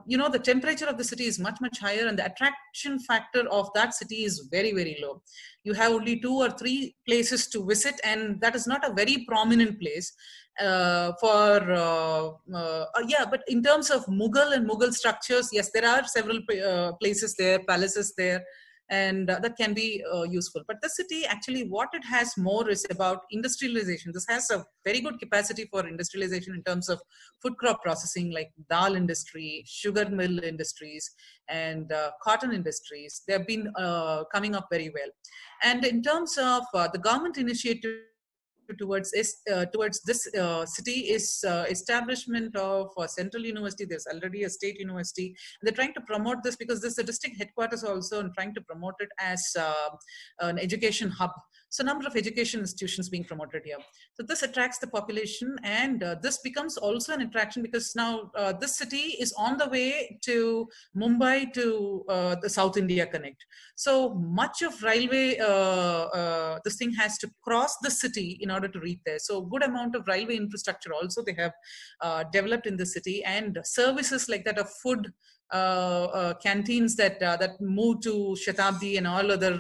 [SPEAKER 3] you know, the temperature of the city is much, much higher, and the attraction factor of that city is very, very low. You have only 2 or 3 places to visit, and that is not a very prominent place yeah, but in terms of Mughal and Mughal structures, yes, there are several places there, palaces there, and that can be useful. But the city, actually, what it has more is about industrialization. This has a very good capacity for industrialization in terms of food crop processing, like dal industry, sugar mill industries, and cotton industries. They have been coming up very well. And in terms of the government initiative towards this city is establishment of a central university. There's already a state university. They're trying to promote this because this is the district headquarters also, and trying to promote it as an education hub. So number of education institutions being promoted here. So this attracts the population, and this becomes also an attraction because now this city is on the way to Mumbai to the South India Connect. So much of railway, this thing has to cross the city in order to reach there. So good amount of railway infrastructure also they have developed in the city, and services like that of food, canteens that move to Shatabdi and all other,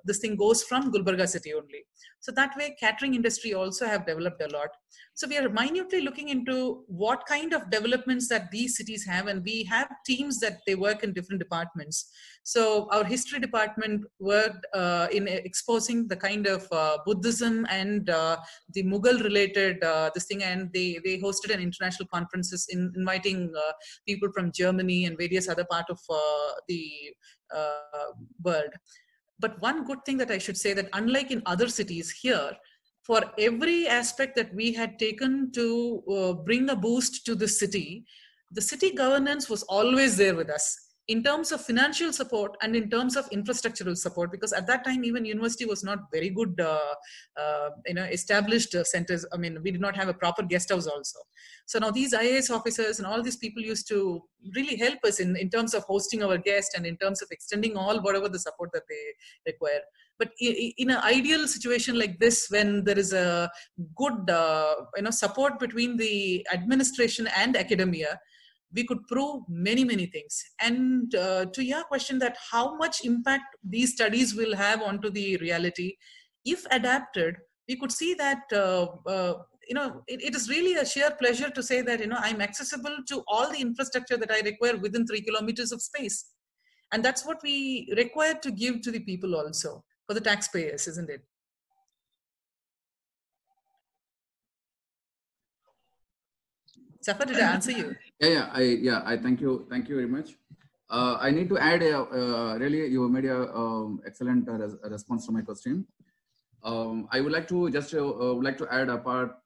[SPEAKER 3] this thing goes from Gulbarga city only. So that way catering industry also have developed a lot. So we are minutely looking into what kind of developments that these cities have, and we have teams that they work in different departments. So our history department worked in exposing the kind of Buddhism and the Mughal related this thing, and they hosted an international conferences inviting people from Germany and various other part of the world. But one good thing that I should say that unlike in other cities here, for every aspect that we had taken to bring a boost to the city governance was always there with us in terms of financial support and in terms of infrastructural support, because at that time even university was not very good established centers. I mean, we did not have a proper guest house also. So now these IAS officers and all these people used to really help us in terms of hosting our guests and in terms of extending all whatever the support that they require. But in an ideal situation like this, when there is a good support between the administration and academia, we could prove many things. And to your question that how much impact these studies will have onto the reality, if adapted, we could see that it is really a sheer pleasure to say that I'm accessible to all the infrastructure that I require within 3 kilometers of space. And that's what we require to give to the people also, for the taxpayers, isn't it? Safar, did I answer you?
[SPEAKER 7] I thank you very much. I need to add really you made a excellent response to my question. I would like to just add apart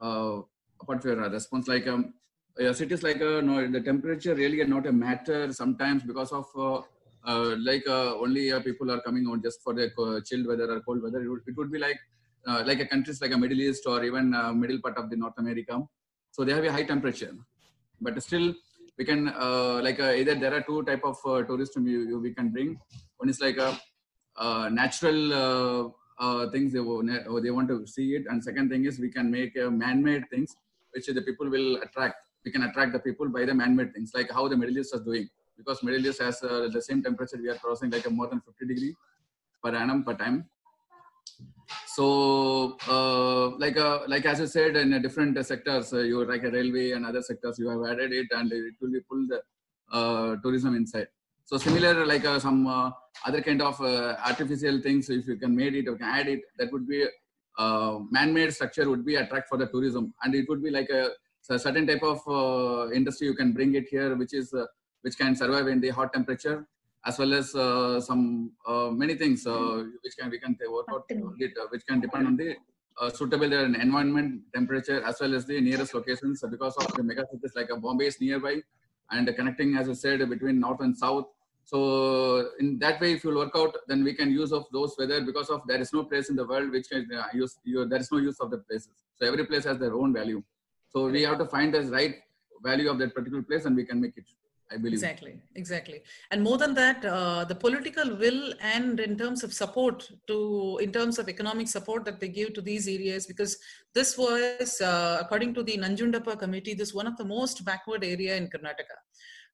[SPEAKER 7] to your response, like cities like the temperature really are not a matter sometimes because of only people are coming out just for the chilled weather or cold weather. It would be like a countries like a Middle East or even middle part of the North America. So they have a high temperature, but still we can either there are two type of tourists we can bring. One is like a natural things they want to see it, and second thing is we can make man-made things which the people will attract. We can attract the people by the man-made things, like how the Middle East is doing, because Middle East has the same temperature we are crossing, like more than 50 degrees per annum per time. So like as I said, in different sectors, you like a railway and other sectors, you have added it and it will be pull the tourism inside. So similar like some other kind of artificial things, if you can made it or can add it, that would be man-made structure would be attract for the tourism, and it would be like a certain type of industry you can bring it here, which can survive in the hot temperature, as well as some many things which we can work out which can depend on the suitable environment, temperature, as well as the nearest locations, because of the mega cities like Bombay is nearby and connecting, as I said, between north and south. So in that way, if you work out, then we can use of those weather, because of there is no place in the world which can use there is no use of the places. So every place has their own value. So we have to find the right value of that particular place, and we can make it. I believe.
[SPEAKER 3] Exactly. And more than that, the political will and in terms of support in terms of economic support that they give to these areas, because this was, according to the Nanjundappa committee, this one of the most backward area in Karnataka.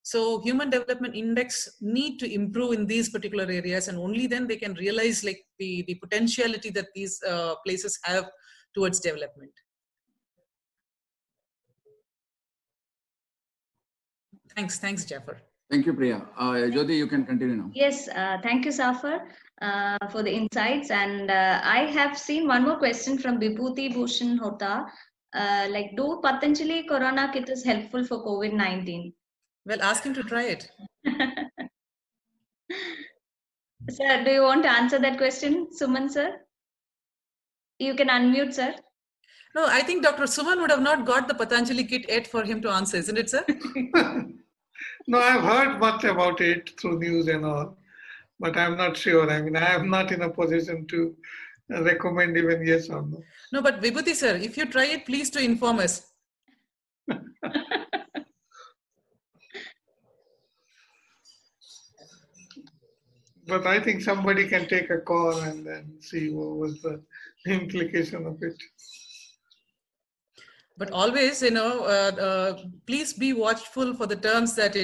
[SPEAKER 3] So Human Development Index need to improve in these particular areas, and only then they can realize like the potentiality that these places have towards development. Thanks, Jaffer.
[SPEAKER 7] Thank you, Priya. Jyoti, you can continue now.
[SPEAKER 4] Yes, thank you, Safar, for the insights. And I have seen one more question from Vibhuti Bhushan Hota. Do Patanjali Corona Kit is helpful for COVID-19?
[SPEAKER 3] Well, ask him to try it.
[SPEAKER 4] Sir, do you want to answer that question, Suman, sir? You can unmute, sir.
[SPEAKER 3] No, I think Dr. Suman would have not got the Patanjali kit yet for him to answer, isn't it, sir?
[SPEAKER 2] No, I've heard much about it through news and all. but I'm not sure. I mean, I am not in a position to recommend even yes or no.
[SPEAKER 3] No, but Vibhuti sir, if you try it, please to inform us.
[SPEAKER 2] But I think somebody can take a call and then see what was the implication of it.
[SPEAKER 3] But always, please be watchful for the terms that,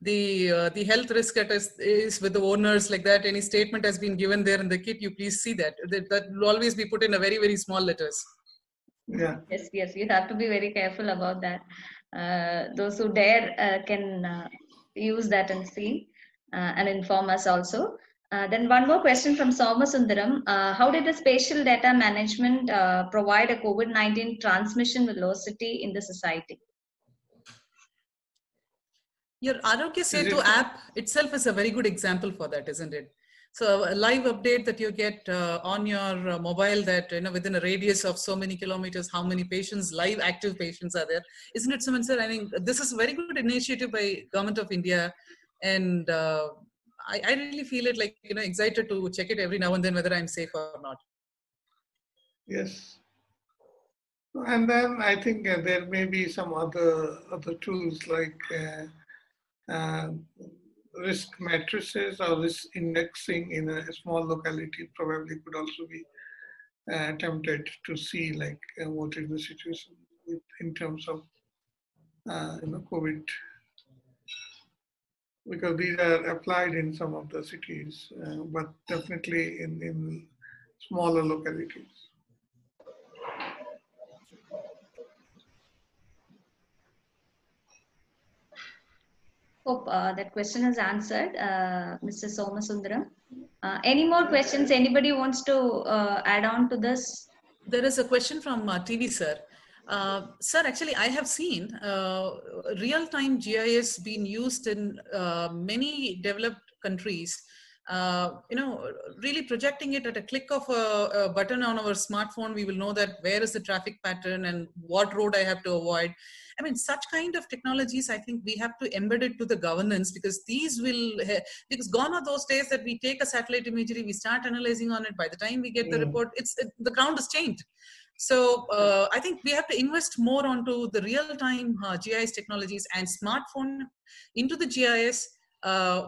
[SPEAKER 3] the health risk is with the owners, like that. Any statement has been given there in the kit, you please see that. That will always be put in a very, very small letters.
[SPEAKER 2] Yeah.
[SPEAKER 4] Yes, you have to be very careful about that. Those who dare can use that and see and inform us also. Then one more question from Somasundaram. How did the spatial data management provide a COVID-19 transmission velocity in the society?
[SPEAKER 3] Your Arogya Setu app itself is a very good example for that, isn't it? So a live update that you get on your mobile that, within a radius of so many kilometers, how many patients, live active patients are there. Isn't it, Suman sir? I think this is a very good initiative by Government of India. And I really feel it like, excited to check it every now and then, whether I'm safe or not.
[SPEAKER 2] Yes. And then I think there may be some other tools like risk matrices or risk indexing in a small locality probably could also be attempted to see like what is the situation in terms of COVID, because these are applied in some of the cities, but definitely in smaller localities.
[SPEAKER 4] Hope that question is answered, Mr. Somasundaram. Any more questions? Anybody wants to add on to this?
[SPEAKER 3] There is a question from TV, sir. Sir, actually, I have seen real-time GIS being used in many developed countries. Really projecting it at a click of a button on our smartphone, we will know that where is the traffic pattern and what road I have to avoid. I mean, such kind of technologies, I think we have to embed it to the governance, because these will, because gone are those days that we take a satellite imagery, we start analyzing on it. By the time we get the report, the ground has changed. So I think we have to invest more onto the real-time GIS technologies and smartphone into the GIS.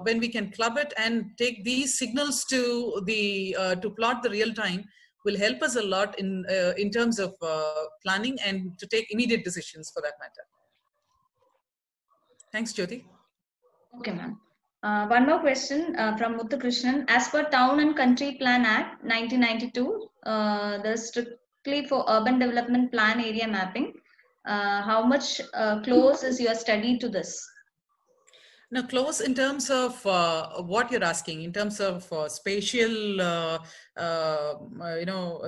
[SPEAKER 3] When we can club it and take these signals to the to plot the real time, will help us a lot in terms of planning and to take immediate decisions for that matter. Thanks, Jyoti.
[SPEAKER 4] Okay, ma'am. One more question from Muthu Krishnan. As per Town and Country Plan Act 1992, the strictly for urban development plan area mapping, how much close is your study to this?
[SPEAKER 3] Now, close in terms of what you're asking, in terms of spatial,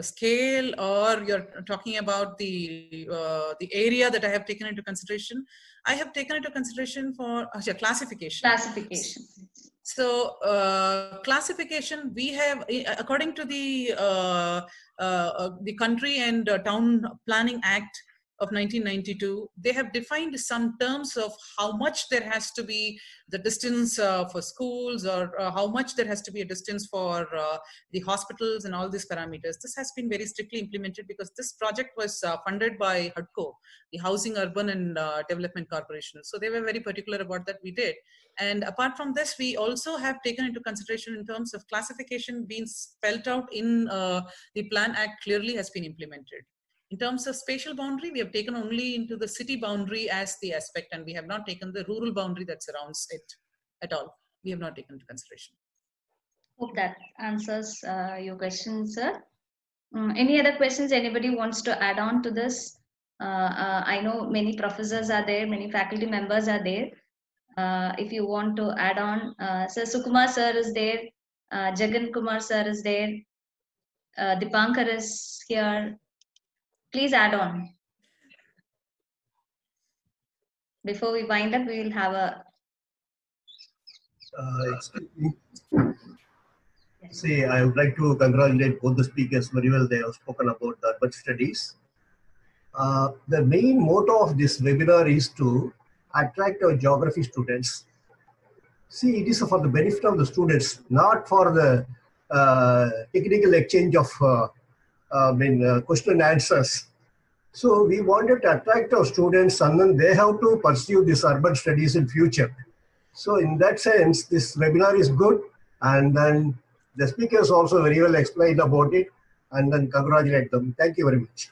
[SPEAKER 3] scale, or you're talking about the area that I have taken into consideration. I have taken into consideration for classification.
[SPEAKER 4] Classification.
[SPEAKER 3] So classification, we have, according to the Country and Town Planning Act of 1992, they have defined some terms of how much there has to be the distance for schools, or how much there has to be a distance for the hospitals and all these parameters. This has been very strictly implemented because this project was funded by HUDCO, the Housing, Urban and Development Corporation. So they were very particular about that. We did. And apart from this, we also have taken into consideration in terms of classification being spelled out in the Plan Act clearly has been implemented. In terms of spatial boundary, we have taken only into the city boundary as the aspect, and we have not taken the rural boundary that surrounds it at all. We have not taken into consideration.
[SPEAKER 4] Hope that answers your question, sir. Any other questions anybody wants to add on to this? I know many professors are there, many faculty members are there. If you want to add on, Sir Sukumar sir is there, Jagan Kumar sir is there, Dipankar is here. Please add on. Before we wind up, we will have a...
[SPEAKER 8] Excuse me. See, I would like to congratulate both the speakers very well. They have spoken about the urban studies. The main motto of this webinar is to attract our geography students. See, it is for the benefit of the students, not for the technical exchange of question and answers. So we wanted to attract our students, and then they have to pursue this urban studies in future. So in that sense, this webinar is good, and then the speakers also very well explained about it, and then congratulate them. Thank you very much.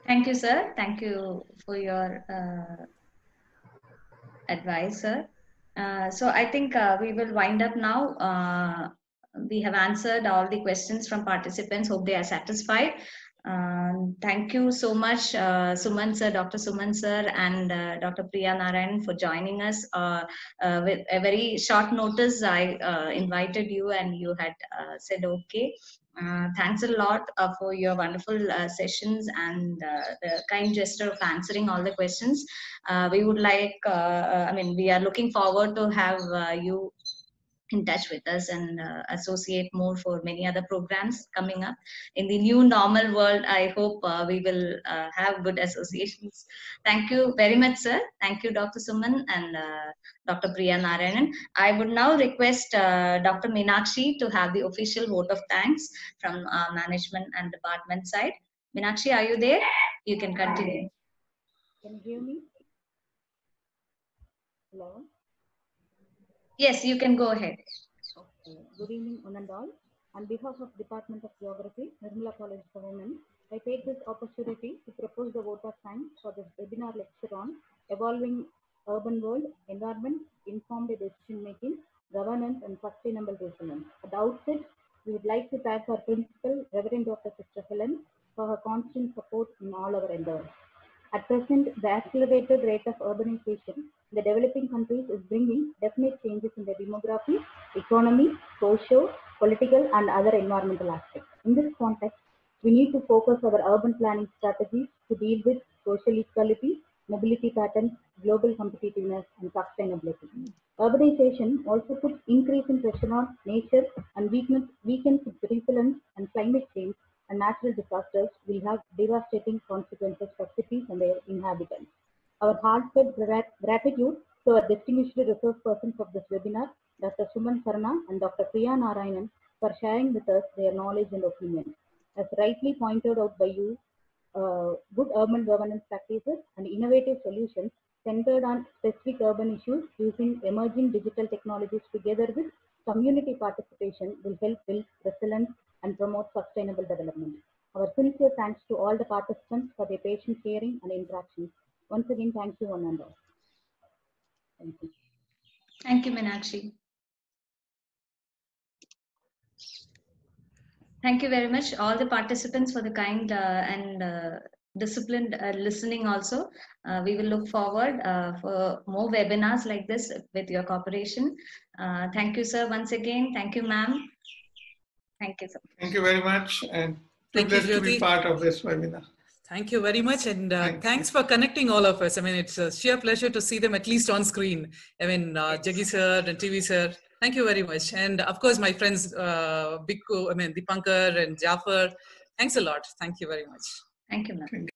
[SPEAKER 4] Thank you, sir. Thank you for your advice, sir. So I think we will wind up now. We have answered all the questions from participants. Hope they are satisfied. Thank you so much, Suman sir, Dr. Suman sir, and Dr. Priya Narayan for joining us. With a very short notice, I invited you and you had said okay. Thanks a lot for your wonderful sessions and the kind gesture of answering all the questions. We would like, we are looking forward to have you in touch with us and associate more for many other programs coming up. In the new normal world, I hope we will have good associations. Thank you very much, sir. Thank you, Dr. Suman and Dr. Priya Narayanan. I would now request Dr. Meenakshi to have the official vote of thanks from management and department side. Meenakshi, are you there? You can continue.
[SPEAKER 9] Can you hear me? Hello?
[SPEAKER 4] Yes, you can go ahead.
[SPEAKER 9] Okay. Good evening, one and all. On behalf of Department of Geography, Nirmala College for Women, I take this opportunity to propose the vote of thanks for this webinar lecture on Evolving Urban World, Environment, Informed Decision Making, Governance and Sustainable Resilience. At the outset, we would like to thank our principal, Reverend Dr. Sister Helen, for her constant support in all our endeavors. At present, the accelerated rate of urbanization in the developing countries is bringing definite changes in the demography, economy, social, political, and other environmental aspects. In this context, we need to focus our urban planning strategies to deal with social equality, mobility patterns, global competitiveness, and sustainability. Urbanization also puts increasing pressure on nature and weakens its resilience, and climate change and natural disasters will have devastating consequences for cities and their inhabitants. Our heartfelt gratitude to our distinguished resource persons of this webinar, Dr. Suman Sarna and Dr. Priya Narayanan, for sharing with us their knowledge and opinions. As rightly pointed out by you, good urban governance practices and innovative solutions centered on specific urban issues using emerging digital technologies together with community participation will help build resilience and promote sustainable development. Our sincere thanks to all the participants for their patient hearing and interactions. Once again, thank you, one and all. Thank you.
[SPEAKER 4] Thank you, Meenakshi. Thank you very much, all the participants, for the kind and disciplined listening also. We will look forward for more webinars like this with your cooperation. Thank you, sir, once again. Thank you, ma'am. Thank you, sir.
[SPEAKER 2] Thank you very much, and
[SPEAKER 3] Thank you,
[SPEAKER 2] privileged to be
[SPEAKER 3] Jyoti.
[SPEAKER 2] part of this webinar.
[SPEAKER 3] Thank you very much, and thanks for connecting all of us. I mean, it's a sheer pleasure to see them at least on screen. I mean, Jaggi sir and TV sir, thank you very much. And of course, my friends, Bikku, Dipankar and Jafar, thanks a lot. Thank you very much.
[SPEAKER 4] Thank you, ma'am.